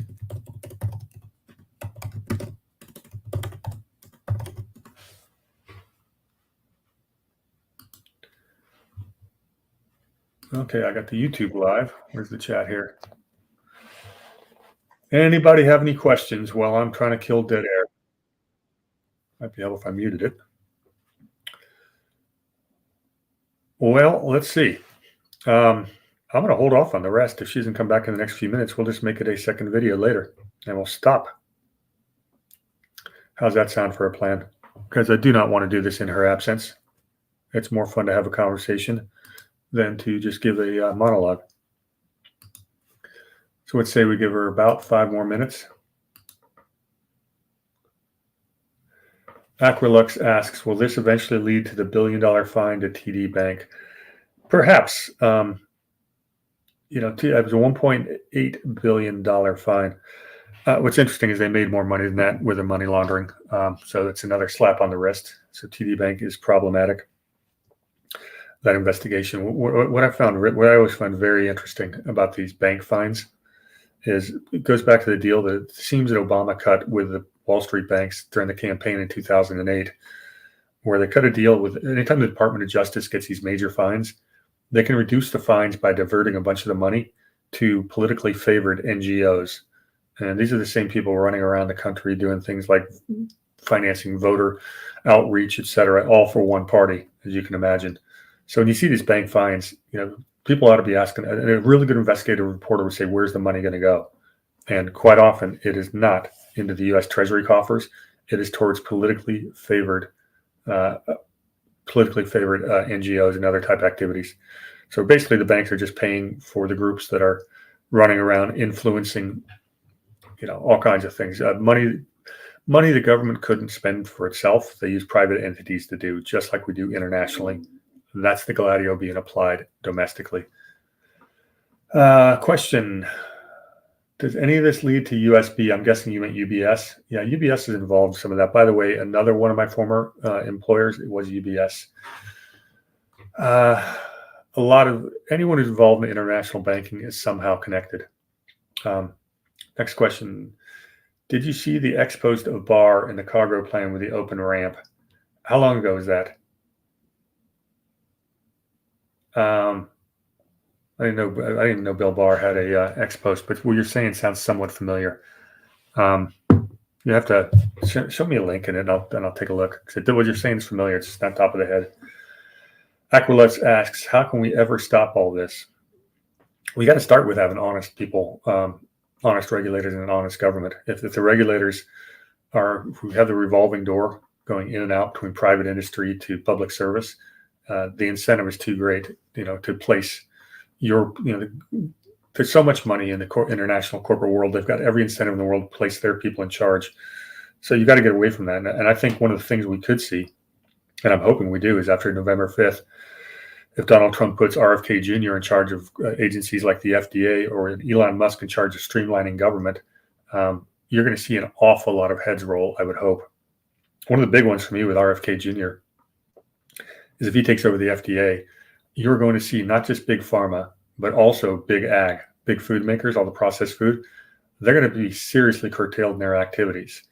okay, I got the YouTube live. Where's the chat here? Anybody have any questions while I'm trying to kill dead air? Might be helpful if I muted it. Well, let's see. I'm going to hold off on the rest. If she doesn't come back in the next few minutes, we'll just make it a second video later, and we'll stop. How's that sound for a plan? Because I do not want to do this in her absence. It's more fun to have a conversation than to just give a monologue. So let's say we give her about 5 more minutes. Aquilux asks, will this eventually lead to the billion-dollar fine to TD Bank? Perhaps. It was a $1.8 billion fine. What's interesting is they made more money than that with the money laundering. So it's another slap on the wrist. So TD Bank is problematic. That investigation. What I always find very interesting about these bank fines is it goes back to the deal that it seems that Obama cut with the Wall Street banks during the campaign in 2008, where they cut a deal with anytime the Department of Justice gets these major fines, they can reduce the fines by diverting a bunch of the money to politically favored NGOs. And these are the same people running around the country doing things like financing voter outreach, et cetera, all for one party, as you can imagine. So when you see these bank fines, people ought to be asking, and a really good investigative reporter would say, where's the money going to go? And quite often it is not into the U.S. Treasury coffers. It is towards politically favored NGOs and other type activities. So basically the banks are just paying for the groups that are running around influencing, all kinds of things. Money the government couldn't spend for itself, they use private entities to do, just like we do internationally. That's the Gladio being applied domestically. Question. Does any of this lead to USB? I'm guessing you meant UBS. Yeah, UBS is involved in some of that. By the way, another one of my former employers, it was UBS. A lot of anyone who's involved in international banking is somehow connected. Next question. Did you see the exposed of bar in the cargo plane with the open ramp? How long ago was that? I didn't know Bill Barr had a ex-post, but what you're saying sounds somewhat familiar. You have to show me a link in it, and I'll take a look. What you're saying is familiar. It's just not top of the head. Aquilux asks, how can we ever stop all this? We got to start with having honest people, honest regulators, and an honest government. If the regulators who have the revolving door going in and out between private industry to public service, the incentive is too great, to place there's so much money in the international corporate world. They've got every incentive in the world to place their people in charge. So you got to get away from that. And I think one of the things we could see, and I'm hoping we do, is after November 5th, if Donald Trump puts RFK Jr. in charge of agencies like the FDA or Elon Musk in charge of streamlining government, you're going to see an awful lot of heads roll, I would hope. One of the big ones for me with RFK Jr. is if he takes over the FDA, you're going to see not just big pharma, but also big ag, big food makers, all the processed food. They're going to be seriously curtailed in their activities,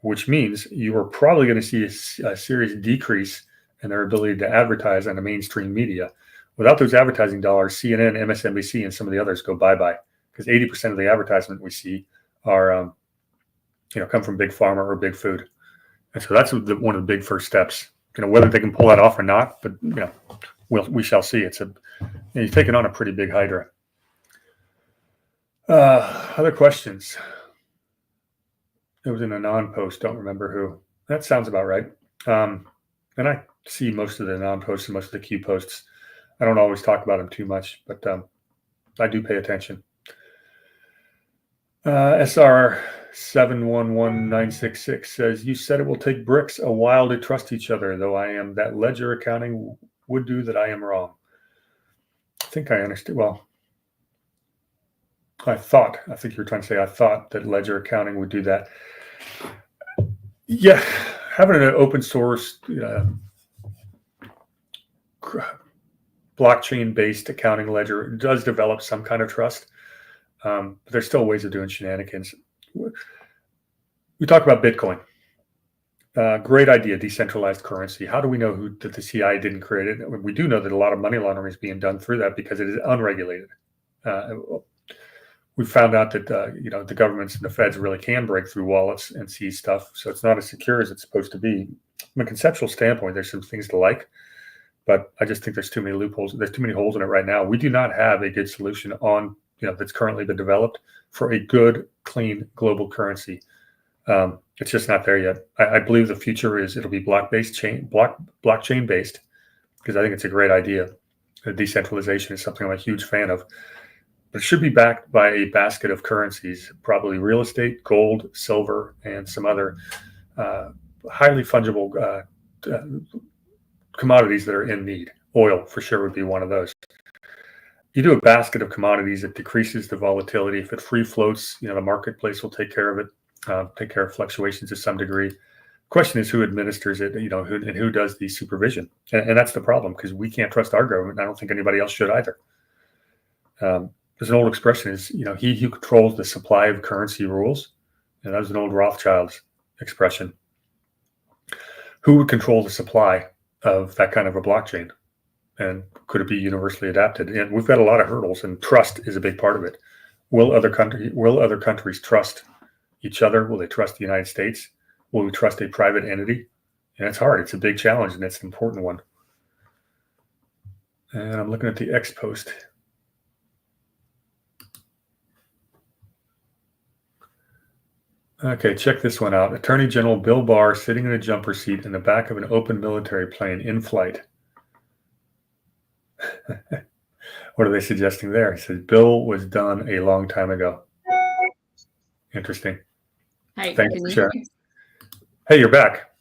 which means you are probably going to see a serious decrease in their ability to advertise on the mainstream media. Without those advertising dollars, CNN, MSNBC, and some of the others go bye-bye, because 80% of the advertisement we see are, come from big pharma or big food. And so that's one of the big first steps. Whether they can pull that off or not, but we shall see. You're taking on a pretty big hydra. Other questions? It was in a non-post. Don't remember who. That sounds about right. And I see most of the non-posts and most of the Q posts. I don't always talk about them too much, but I do pay attention. SR 711966 says, you said it will take BRICS a while to trust each other, though that ledger accounting would do that. I am wrong. I think I understood. Well, I think you were trying to say, I thought that ledger accounting would do that. Yeah, having an open source blockchain-based accounting ledger does develop some kind of trust. But there's still ways of doing shenanigans. We talk about Bitcoin. Great idea, decentralized currency. How do we know that the CIA didn't create it? We do know that a lot of money laundering is being done through that because it is unregulated. We found out that the governments and the feds really can break through wallets and seize stuff. So it's not as secure as it's supposed to be. From a conceptual standpoint, there's some things to like, but I just think there's too many loopholes. There's too many holes in it right now. We do not have a good solution on that's currently been developed for a good, clean global currency. It's just not there yet. I believe the future it'll be blockchain based, because I think it's a great idea. Decentralization is something I'm a huge fan of, but it should be backed by a basket of currencies, probably real estate, gold, silver, and some other highly fungible commodities that are in need. Oil for sure would be one of those. You do a basket of commodities, it decreases the volatility. If it free floats, the marketplace will take care of it, take care of fluctuations to some degree. Question is who administers it, who does the supervision. And that's the problem, because we can't trust our government. I don't think anybody else should either. There's an old expression is, he who controls the supply of currency rules. And that was an old Rothschild's expression. Who would control the supply of that kind of a blockchain? And could it be universally adapted? And we've got a lot of hurdles, and trust is a big part of it. Will other countries trust each other? Will they trust the United States? Will we trust a private entity? And it's hard. It's a big challenge, and it's an important one. And I'm looking at the X post. Okay, check this one out. Attorney General Bill Barr sitting in a jumper seat in the back of an open military plane in flight. What are they suggesting there? He says, Bill was done a long time ago. Interesting. Hey, thanks for sharing. Hey, you're back.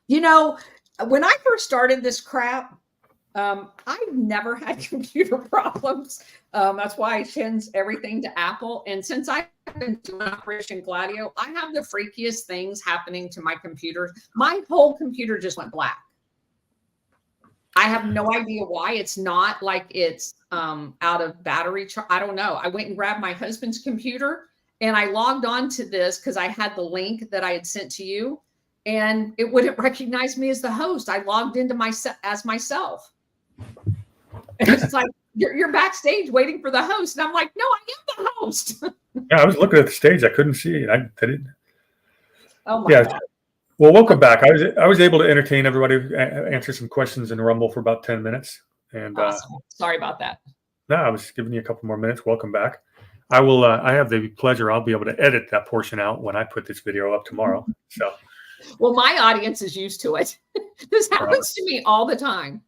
When I first started this crap, I've never had computer problems. That's why I send everything to Apple. And since I've been doing Operation Gladio, I have the freakiest things happening to my computer. My whole computer just went black. I have no idea why. It's not like it's out of battery. I don't know. I went and grabbed my husband's computer and I logged on to this because I had the link that I had sent to you, and it wouldn't recognize me as the host. I logged into as myself. And it's like, you're backstage waiting for the host. And I'm like, no, I am the host. Yeah, I was looking at the stage. I couldn't see it. I didn't. Oh my God. Well, welcome back. I was able to entertain everybody, answer some questions in Rumble for about 10 minutes. And awesome. Sorry about that. No, I was giving you a couple more minutes. Welcome back. I will. I have the pleasure. I'll be able to edit that portion out when I put this video up tomorrow. So, well, my audience is used to it. This happens to me all the time.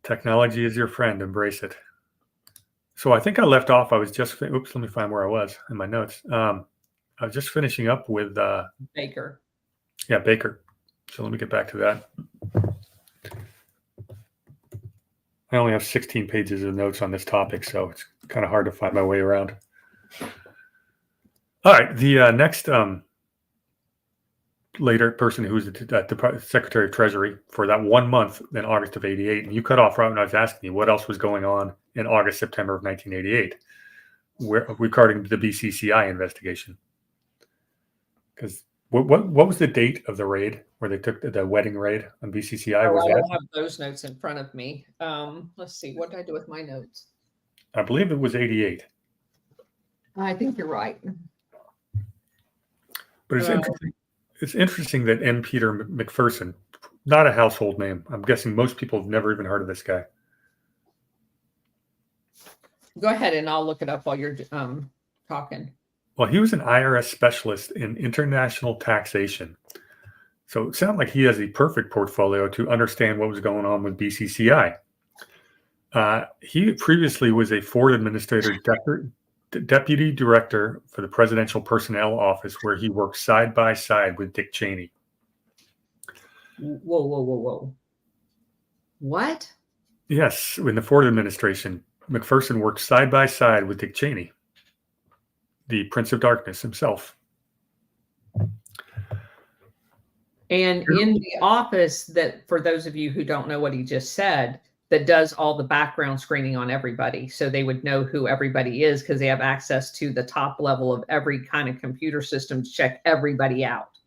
Technology is your friend. Embrace it. So I think I left off. I was just. Oops. Let me find where I was in my notes. I was just finishing up with Baker. Yeah, Baker. So let me get back to that. I only have 16 pages of notes on this topic, so it's kind of hard to find my way around. All right, the next later person who was the Secretary of Treasury for that 1 month in August of '88, and you cut off right when I was asking you what else was going on in August, September of 1988, regarding the BCCI investigation. Because what was the date of the raid where they took the wedding raid on BCCI? I don't have those notes in front of me. Let's see. What did I do with my notes? I believe it was '88. I think you're right. But it's interesting. It's interesting that N. Peter McPherson, not a household name. I'm guessing most people have never even heard of this guy. Go ahead and I'll look it up while you're talking. Well, he was an IRS specialist in international taxation. So it sounded like he has the perfect portfolio to understand what was going on with BCCI. He previously was a Ford administrator, deputy director for the Presidential Personnel Office, where he worked side by side with Dick Cheney. Whoa. What? Yes, in the Ford administration, McPherson worked side by side with Dick Cheney, the Prince of Darkness himself. And in the office that, for those of you who don't know what he just said, that does all the background screening on everybody. So they would know who everybody is because they have access to the top level of every kind of computer system to check everybody out.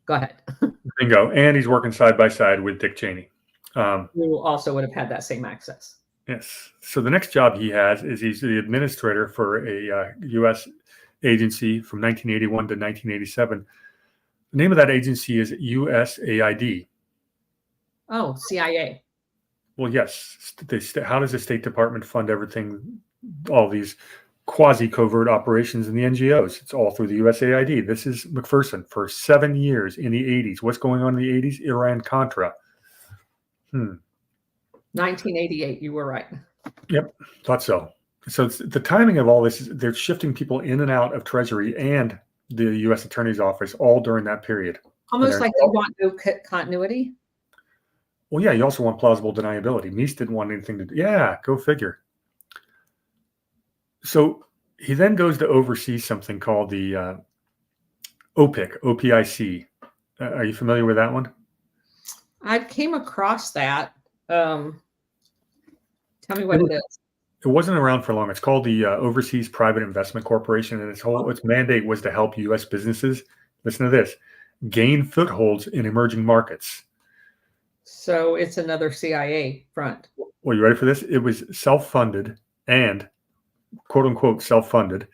Go ahead. Bingo. And he's working side by side with Dick Cheney. Who also would have had that same access. Yes. So the next job he has is he's the administrator for a U.S. agency from 1981 to 1987. The name of that agency is USAID. Oh, CIA. Well, yes. How does the State Department fund everything, all these quasi-covert operations in the NGOs? It's all through the USAID. This is McPherson for 7 years in the 80s. What's going on in the 80s? Iran-Contra. 1988, you were right. Yep, thought so. So the timing of all this is they're shifting people in and out of Treasury and the U.S. Attorney's Office, all during that period. Almost like they want no continuity. Well, yeah, you also want plausible deniability. Meese didn't want anything to do. Yeah, go figure. So he then goes to oversee something called the OPIC, OPIC. Are you familiar with that one? I came across that. Tell me what it is. It wasn't around for long. It's called the Overseas Private Investment Corporation, and its mandate was to help U.S. businesses, listen to this, gain footholds in emerging markets. So it's another CIA front. Well, you ready for this? It was self-funded and quote unquote self-funded,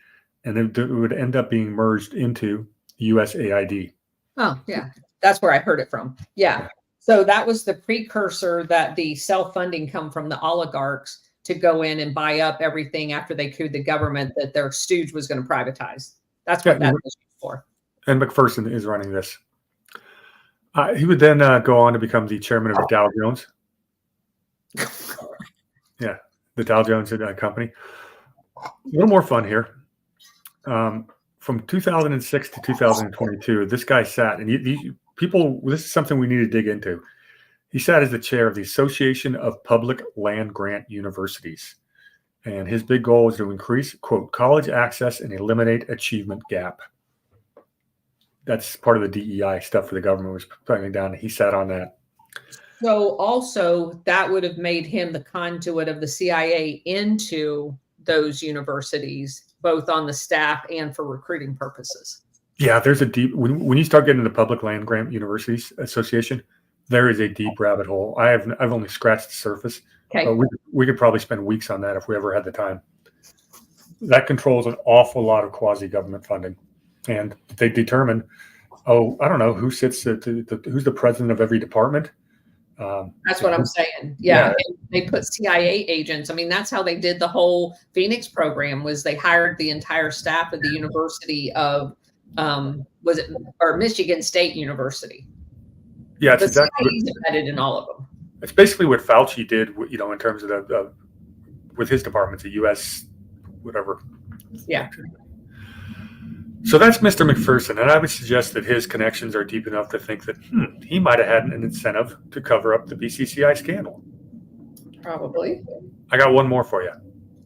and it would end up being merged into USAID. Oh, yeah. That's where I heard it from. Yeah. So that was the precursor that the self-funding come from the oligarchs to go in and buy up everything after they couped the government that their stooge was going to privatize. That's what that was used for. And McPherson is running this. He would then go on to become the chairman of the Dow Jones. Yeah, the Dow Jones company. A little more fun here. From 2006 to 2022, this guy sat, and people, this is something we need to dig into. He sat as the chair of the Association of Public Land Grant Universities. And his big goal was to increase, quote, college access and eliminate achievement gap. That's part of the DEI stuff for the government was putting down. He sat on that. So also that would have made him the conduit of the CIA into those universities, both on the staff and for recruiting purposes. Yeah, there's a deep, when you start getting into Public Land Grant Universities Association, there is a deep rabbit hole. I've only scratched the surface. Okay. We could probably spend weeks on that if we ever had the time. That controls an awful lot of quasi-government funding. And they determine, I don't know, who sits, who's the president of every department. That's what I'm saying. Yeah. They put CIA agents. I mean, that's how they did the whole Phoenix program was they hired the entire staff of the University of, Michigan State University. Yeah, it's exactly embedded in all of them. It's basically what Fauci did, in terms of with his departments, the U.S. whatever. Yeah. So that's Mr. McPherson, and I would suggest that his connections are deep enough to think that he might have had an incentive to cover up the BCCI scandal. Probably. I got one more for you.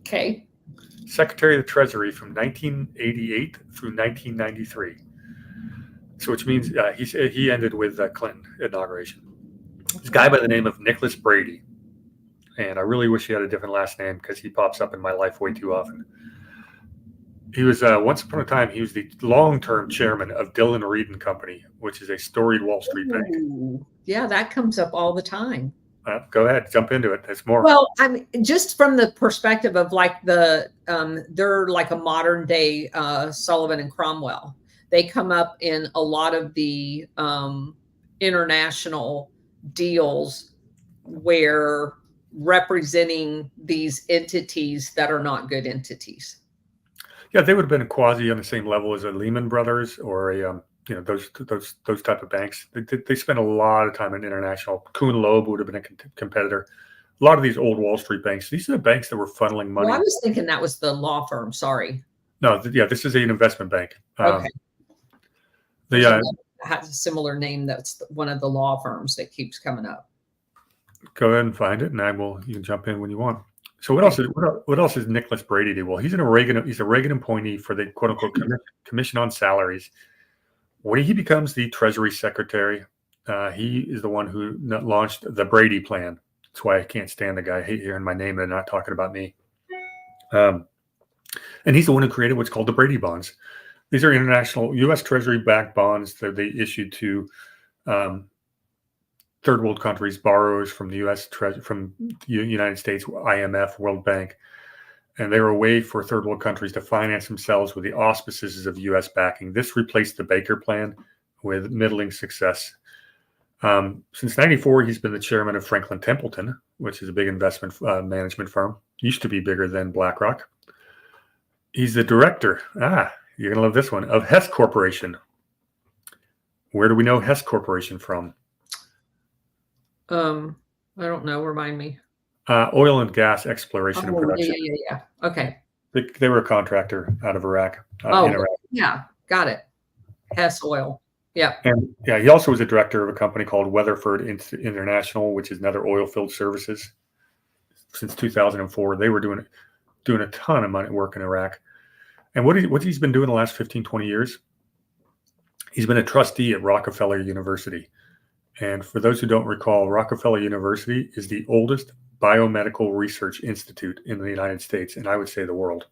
Okay. Secretary of the Treasury from 1988 through 1993. So which means he ended with Clinton inauguration. This guy by the name of Nicholas Brady. And I really wish he had a different last name because he pops up in my life way too often. He was, once upon a time, he was the long-term chairman of Dillon Read and Company, which is a storied Wall Street bank. Yeah, that comes up all the time. Go ahead, jump into it. There's more. Well, I mean, just from the perspective of like they're like a modern day Sullivan and Cromwell. They come up in a lot of the international deals where representing these entities that are not good entities. Yeah, they would have been a quasi on the same level as a Lehman Brothers or a those type of banks. They spent a lot of time in international. Kuhn Loeb would have been a competitor. A lot of these old Wall Street banks. These are the banks that were funneling money. Well, I was thinking that was the law firm. Sorry. No, this is an investment bank. Okay. They has a similar name. That's one of the law firms that keeps coming up. Go ahead and find it, and you can jump in when you want. So what else is Nicholas Brady do? Well, he's a Reagan appointee for the quote unquote Commission on Salaries. When he becomes the Treasury Secretary, he is the one who launched the Brady Plan. That's why I can't stand the guy. I hate hearing my name and not talking about me. And he's the one who created what's called the Brady bonds. These are international U.S. Treasury-backed bonds that they issued to third world countries, borrowers from the U.S. from the United States, IMF, World Bank, and they were a way for third world countries to finance themselves with the auspices of U.S. backing. This replaced the Baker Plan with middling success. Since '94, he's been the chairman of Franklin Templeton, which is a big investment management firm. Used to be bigger than BlackRock. He's the director. You're gonna love this one, of Hess Corporation. Where do we know Hess Corporation from? I don't know. Remind me. Oil and gas exploration and production. Yeah. Okay. They were a contractor out of Iraq. In Iraq. Yeah, got it. Hess Oil. Yeah. And yeah, he also was a director of a company called Weatherford International, which is another oil field services. Since 2004, they were doing a ton of money work in Iraq. And what he's been doing the last 15, 20 years, he's been a trustee at Rockefeller University. And for those who don't recall, Rockefeller University is the oldest biomedical research institute in the United States, and I would say the world.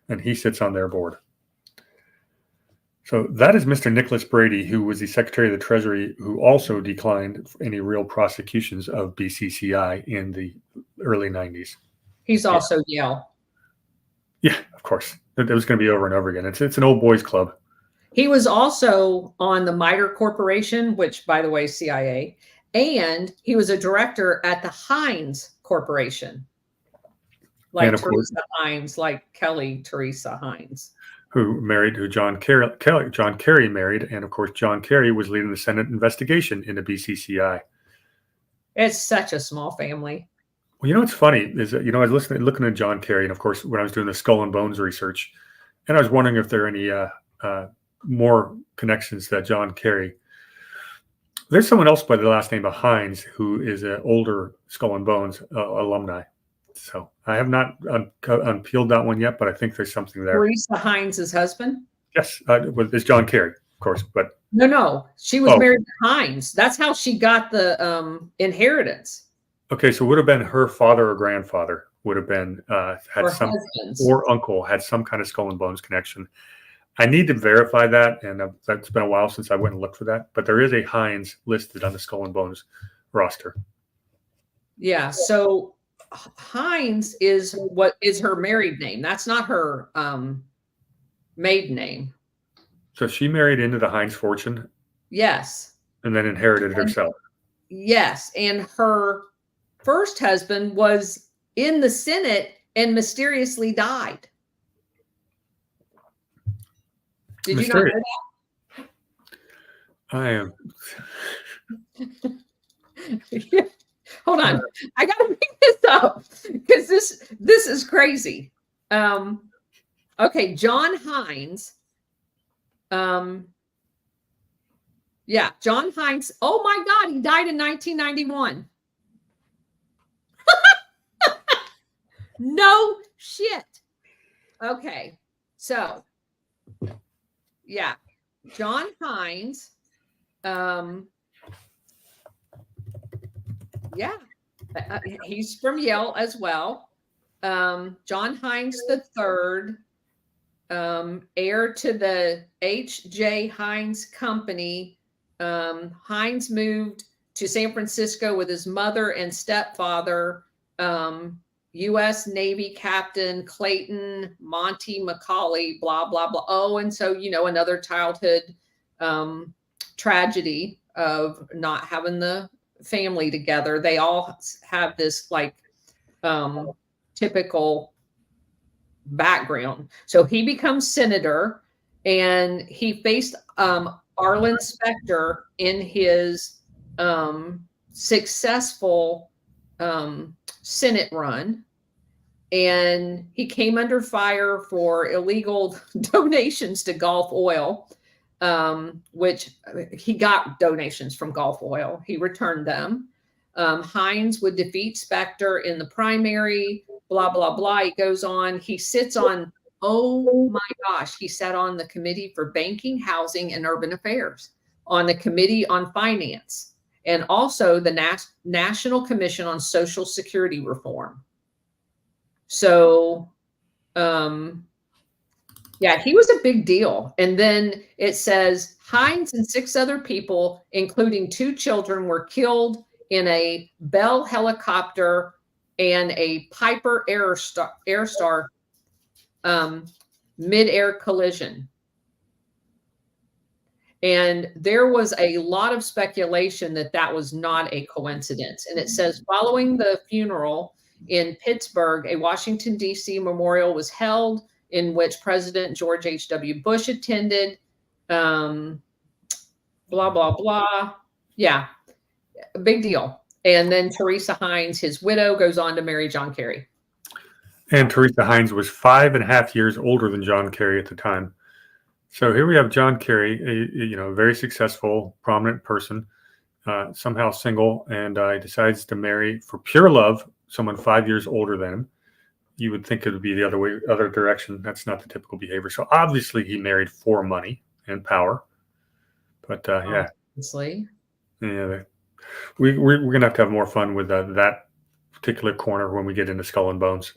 And he sits on their board. So that is Mr. Nicholas Brady, who was the Secretary of the Treasury, who also declined any real prosecutions of BCCI in the early 90s. He's also Yale. Yeah, of course. It was going to be over and over again. It's an old boys club. He was also on the MITRE Corporation, which, by the way, CIA, and he was a director at the Heinz Corporation, like Teresa Heinz, like Kelly Teresa Heinz, who John Kerry married, and of course John Kerry was leading the Senate investigation into BCCI. It's such a small family. Well, you know what's funny is that, I was looking at John Kerry, and of course when I was doing the Skull and Bones research, and I was wondering if there are any more connections to John Kerry. There's someone else by the last name of Heinz who is an older Skull and Bones alumni. So I have not unpeeled that one yet, but I think there's something there. Teresa Heinz's husband? Yes, it's John Kerry, of course, but no, she was married to Heinz. That's how she got the inheritance. Okay, so it would have been her father or grandfather would have been had some husbands. Or uncle had some kind of Skull and Bones connection. I need to verify that, and that's been a while since I went and looked for that. But there is a Heinz listed on the Skull and Bones roster. Yeah, so Heinz is what is her married name. That's not her maiden name. So she married into the Heinz fortune? Yes. And then inherited it herself? Yes, and her first husband was in the Senate and mysteriously died. Did you not know that? I am. Hold on. I got to bring this up because this is crazy. Okay, John Heinz. Yeah, John Heinz. Oh my God, he died in 1991. No shit. Okay, so yeah, John Heinz. Yeah, he's from Yale as well. John Heinz III, heir to the H.J. Heinz Company. Heinz moved to San Francisco with his mother and stepfather, U.S. Navy Captain Clayton Monty Macaulay, blah, blah, blah. Oh, and so, another childhood tragedy of not having the family together. They all have this typical background. So he becomes senator, and he faced Arlen Specter in his successful Senate run. And he came under fire for illegal donations to Gulf Oil, which he got donations from Gulf Oil. He returned them. Heinz would defeat Specter in the primary, blah, blah, blah. He goes on. He sits on, oh my gosh, he sat on the Committee for Banking, Housing, and Urban Affairs, on the Committee on Finance, and also the National Commission on Social Security Reform. So, yeah, he was a big deal. And then it says Heinz and 6 other people, including 2 children, were killed in a Bell helicopter and a Piper Airstar mid-air collision. And there was a lot of speculation that was not a coincidence. And it says, following the funeral in Pittsburgh, a Washington, D.C. memorial was held in which President George H.W. Bush attended, blah, blah, blah. Yeah, a big deal. And then Teresa Heinz, his widow, goes on to marry John Kerry. And Teresa Heinz was 5.5 years older than John Kerry at the time. So here we have John Kerry, a very successful, prominent person, somehow single, and he decides to marry for pure love someone 5 years older than him. You would think it would be the other direction. That's not the typical behavior. So obviously he married for money and power. But yeah, Obviously. yeah, we're gonna have to have more fun with that particular corner when we get into Skull and Bones.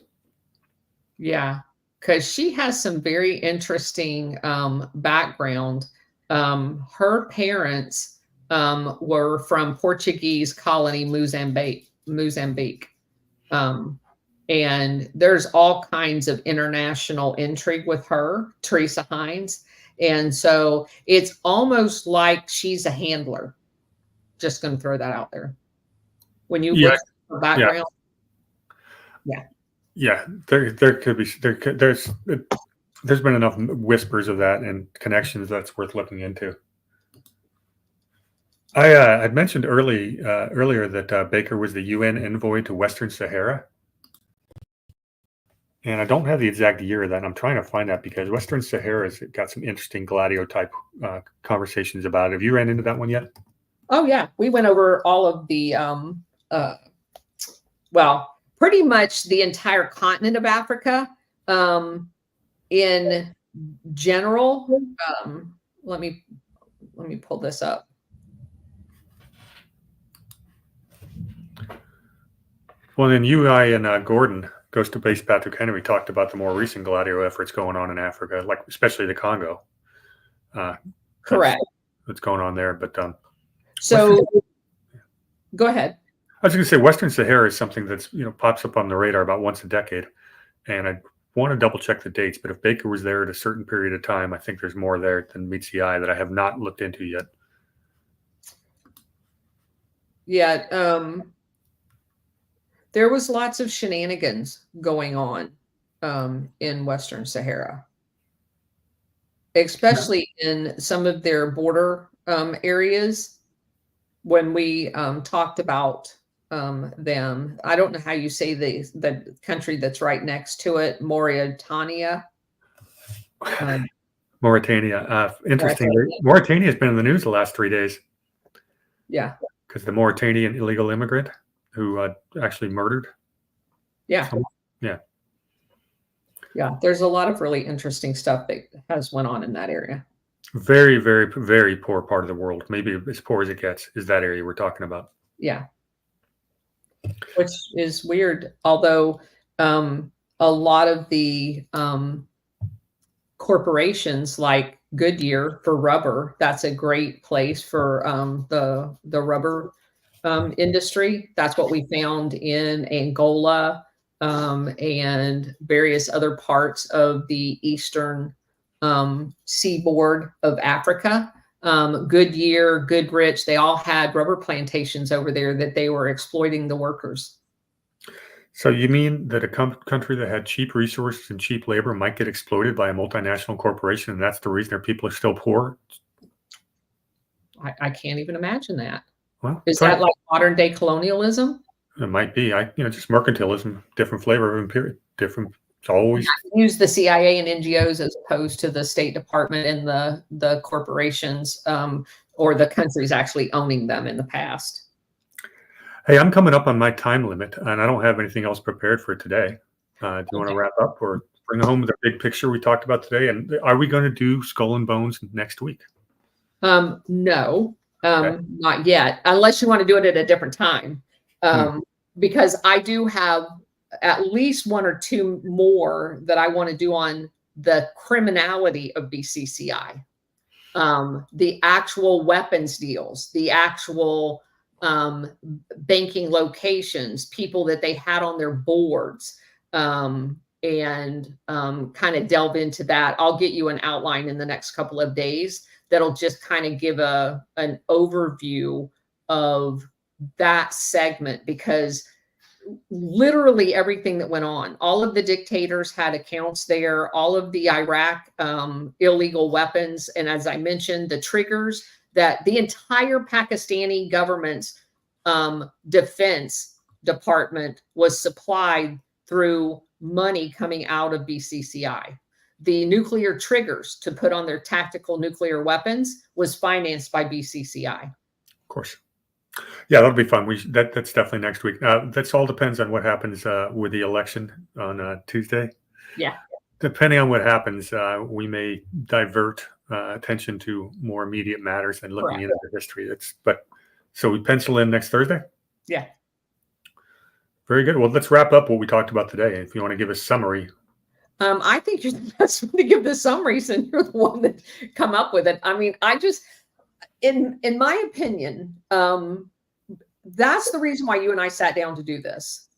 Yeah, because she has some very interesting background. Her parents were from Portuguese colony Mozambique. And there's all kinds of international intrigue with her, Teresa Hines. And so it's almost like she's a handler. Just going to throw that out there. When you Yeah, look at her background, yeah. yeah. There could be there's been enough whispers of that and connections that's worth looking into. I'd mentioned earlier that Baker was the UN envoy to Western Sahara. And I don't have the exact year of that. And I'm trying to find that because Western Sahara has got some interesting Gladio type conversations about it. Have you ran into that one yet? Oh yeah, we went over all of the well, pretty much the entire continent of Africa. In general, let me pull this up. Well, then you, I, and Gordon, Ghost of Base Patrick Henry, talked about the more recent Gladio efforts going on in Africa, like especially the Congo. Correct. That's going on there. But so go ahead. I was going to say Western Sahara is something that's pops up on the radar about once a decade, and I want to double check the dates. But if Baker was there at a certain period of time, I think there's more there than meets the eye that I have not looked into yet. Yeah, there was lots of shenanigans going on in Western Sahara, especially in some of their border areas. When we talked about them, I don't know how you say the country that's right next to it, Mauritania. Mauritania. Interesting. Mauritania has been in the news the last 3 days. Yeah. Because the Mauritanian illegal immigrant who actually murdered. Yeah. Yeah. Yeah. There's a lot of really interesting stuff that has went on in that area. Very, very, very poor part of the world. Maybe as poor as it gets is that area we're talking about. Yeah. Which is weird. Although a lot of the corporations like Goodyear for rubber, that's a great place for the rubber industry. That's what we found in Angola and various other parts of the eastern seaboard of Africa. Goodyear, Goodrich, they all had rubber plantations over there that they were exploiting the workers. So you mean that a country that had cheap resources and cheap labor might get exploited by a multinational corporation, and that's the reason their people are still poor? I can't even imagine that. Well, is that like modern day colonialism? It might be. Just mercantilism, different flavor of period, different. It's always use the CIA and NGOs as opposed to the State Department and the corporations or the countries actually owning them in the past. Hey, I'm coming up on my time limit, and I don't have anything else prepared for today. Do you want to wrap up or bring home the big picture we talked about today? And are we going to do Skull and Bones next week? No, not yet, unless you want to do it at a different time. Because I do have at least one or two more that I want to do on the criminality of BCCI, the actual weapons deals, the actual banking locations, people that they had on their boards, and kind of delve into that. I'll get you an outline in the next couple of days that'll just kind of give an overview of that segment, because literally everything that went on, all of the dictators had accounts there, all of the Iraq illegal weapons. And as I mentioned, the triggers that the entire Pakistani government's defense department was supplied through money coming out of BCCI. the nuclear triggers to put on their tactical nuclear weapons was financed by BCCI. Of course. Yeah, that'll be fun. That's definitely next week. That's all depends on what happens with the election on Tuesday. Yeah. Depending on what happens, we may divert attention to more immediate matters and looking into the history. So we pencil in next Thursday. Yeah. Very good. Well, let's wrap up what we talked about today. If you want to give a summary. I think you're the best one to give the summary since you're the one that come up with it. I mean, I just, in my opinion, that's the reason why you and I sat down to do this.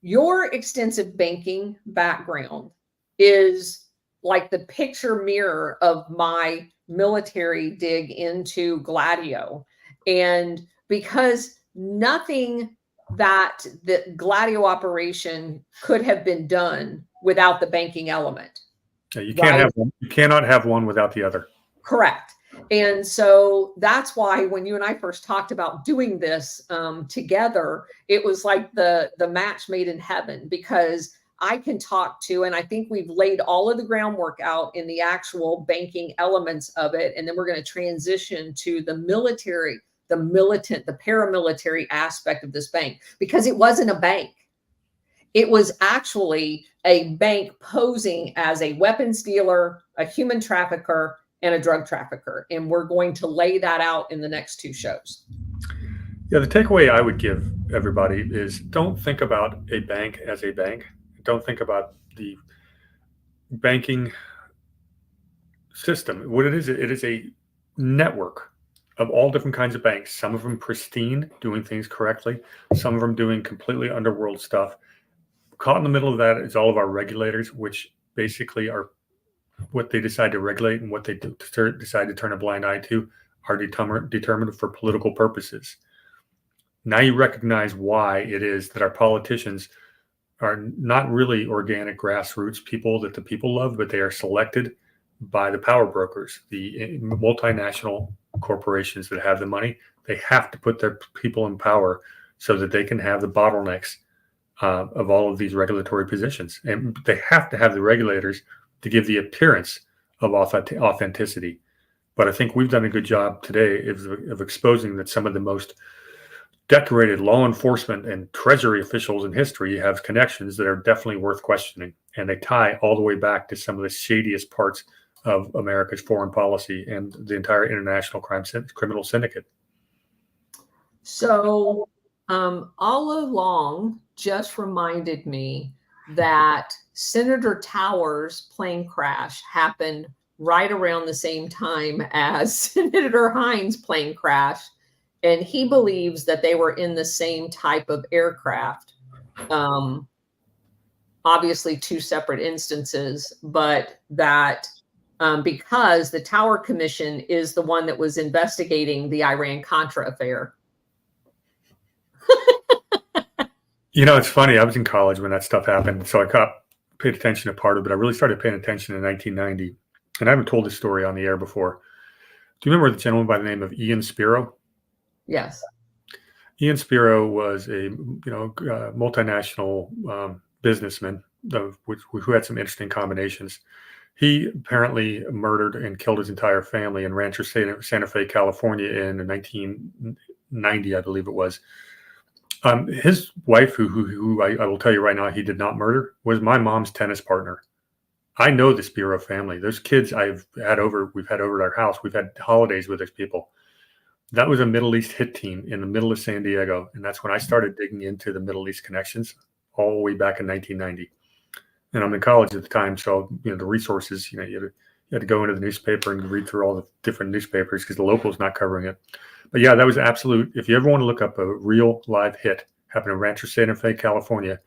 Your extensive banking background is like the picture mirror of my military dig into Gladio. And because nothing that the Gladio operation could have been done without the banking element. Yeah, you can't have one. You cannot have one without the other. Correct. And so that's why when you and I first talked about doing this together, it was like the match made in heaven, because I can talk to, and I think we've laid all of the groundwork out in the actual banking elements of it. And then we're going to transition to the military, the militant, the paramilitary aspect of this bank, because it wasn't a bank. It was actually a bank posing as a weapons dealer, a human trafficker, and a drug trafficker. And we're going to lay that out in the next two shows. Yeah, the takeaway I would give everybody is don't think about a bank as a bank. Don't think about the banking system. What it is a network of all different kinds of banks. Some of them pristine, doing things correctly. Some of them doing completely underworld stuff. Caught in the middle of that is all of our regulators, which basically are what they decide to regulate and what they decide to turn a blind eye to are determined for political purposes. Now you recognize why it is that our politicians are not really organic grassroots people that the people love, but they are selected by the power brokers, the multinational corporations that have the money. They have to put their people in power so that they can have the bottlenecks of all of these regulatory positions. And they have to have the regulators to give the appearance of authenticity. But I think we've done a good job today of exposing that some of the most decorated law enforcement and treasury officials in history have connections that are definitely worth questioning. And they tie all the way back to some of the shadiest parts of America's foreign policy and the entire international criminal syndicate. So all along just reminded me that Senator Tower's plane crash happened right around the same time as Senator Hines' plane crash. And he believes that they were in the same type of aircraft. Obviously, two separate instances, but that because the Tower Commission is the one that was investigating the Iran-Contra affair. You know, it's funny. I was in college when that stuff happened, so I paid attention to part of it. I really started paying attention in 1990, and I haven't told this story on the air before. Do you remember the gentleman by the name of Ian Spiro? Yes. Ian Spiro was a multinational businessman who had some interesting combinations. He apparently murdered and killed his entire family in Rancho Santa Fe, California in 1990, I believe it was. His wife, who I will tell you right now, he did not murder, was my mom's tennis partner. I know the Spiro family. Those kids we've had over at our house. We've had holidays with those people. That was a Middle East hit team in the middle of San Diego. And that's when I started digging into the Middle East connections all the way back in 1990. And I'm in college at the time. So, the resources, you had to go into the newspaper and read through all the different newspapers because the local's not covering it. But yeah, that was absolute. If you ever want to look up a real live hit, happened in Rancho Santa Fe, California.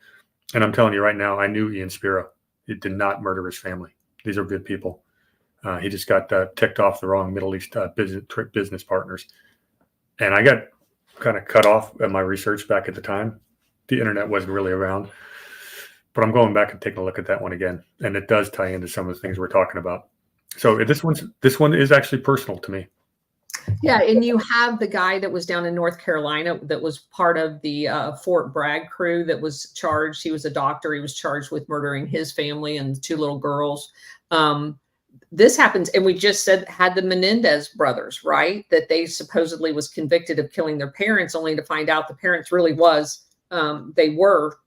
And I'm telling you right now, I knew Ian Spiro. He did not murder his family. These are good people. He just got ticked off the wrong Middle East business partners. And I got kind of cut off at my research back at the time. The internet wasn't really around. But I'm going back and taking a look at that one again. And it does tie into some of the things we're talking about. So this one is actually personal to me. Yeah, and you have the guy that was down in North Carolina that was part of the Fort Bragg crew that was charged. He was a doctor. He was charged with murdering his family and 2 little girls. This happens, and we just said had the Menendez brothers, right? That they supposedly was convicted of killing their parents, only to find out the parents really they were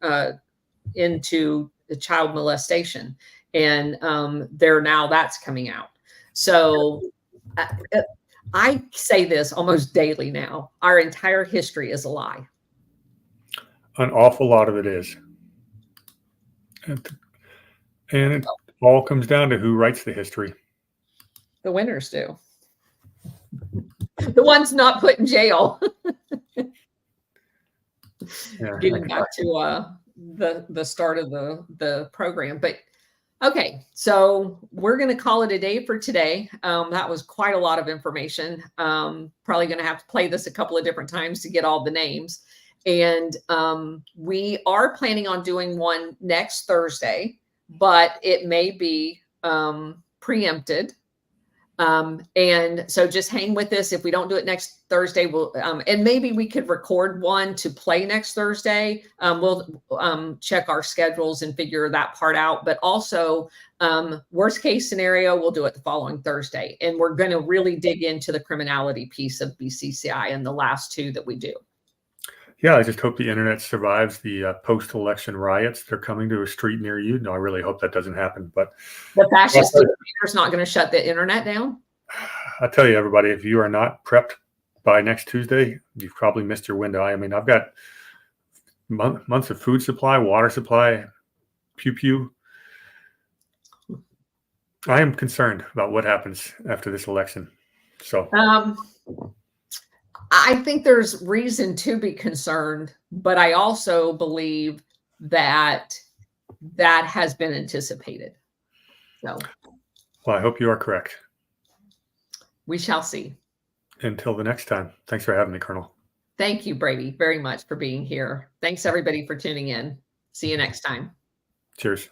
into the child molestation, and that's coming out. So I say this almost daily now. Our entire history is a lie. An awful lot of it is. And it all comes down to who writes the history. The winners do. The ones not put in jail. Yeah, Getting back to the start of the program. But okay, so we're going to call it a day for today. That was quite a lot of information. Probably going to have to play this a couple of different times to get all the names. And we are planning on doing one next Thursday, but it may be preempted. And so just hang with us. If we don't do it next Thursday, we'll, and maybe we could record one to play next Thursday. We'll check our schedules and figure that part out. But also, worst case scenario, we'll do it the following Thursday. And we're going to really dig into the criminality piece of BCCI and the last 2 that we do. Yeah, I just hope the internet survives the post-election riots. They're coming to a street near you. No, I really hope that doesn't happen. But the fascist dictator's not going to shut the internet down. I tell you, everybody, if you are not prepped by next Tuesday, you've probably missed your window. I mean, I've got months of food supply, water supply, pew. I am concerned about what happens after this election. So I think there's reason to be concerned, but I also believe that has been anticipated. So, well, I hope you are correct. We shall see. Until the next time. Thanks for having me, Colonel. Thank you, Brady, very much for being here. Thanks, everybody, for tuning in. See you next time. Cheers.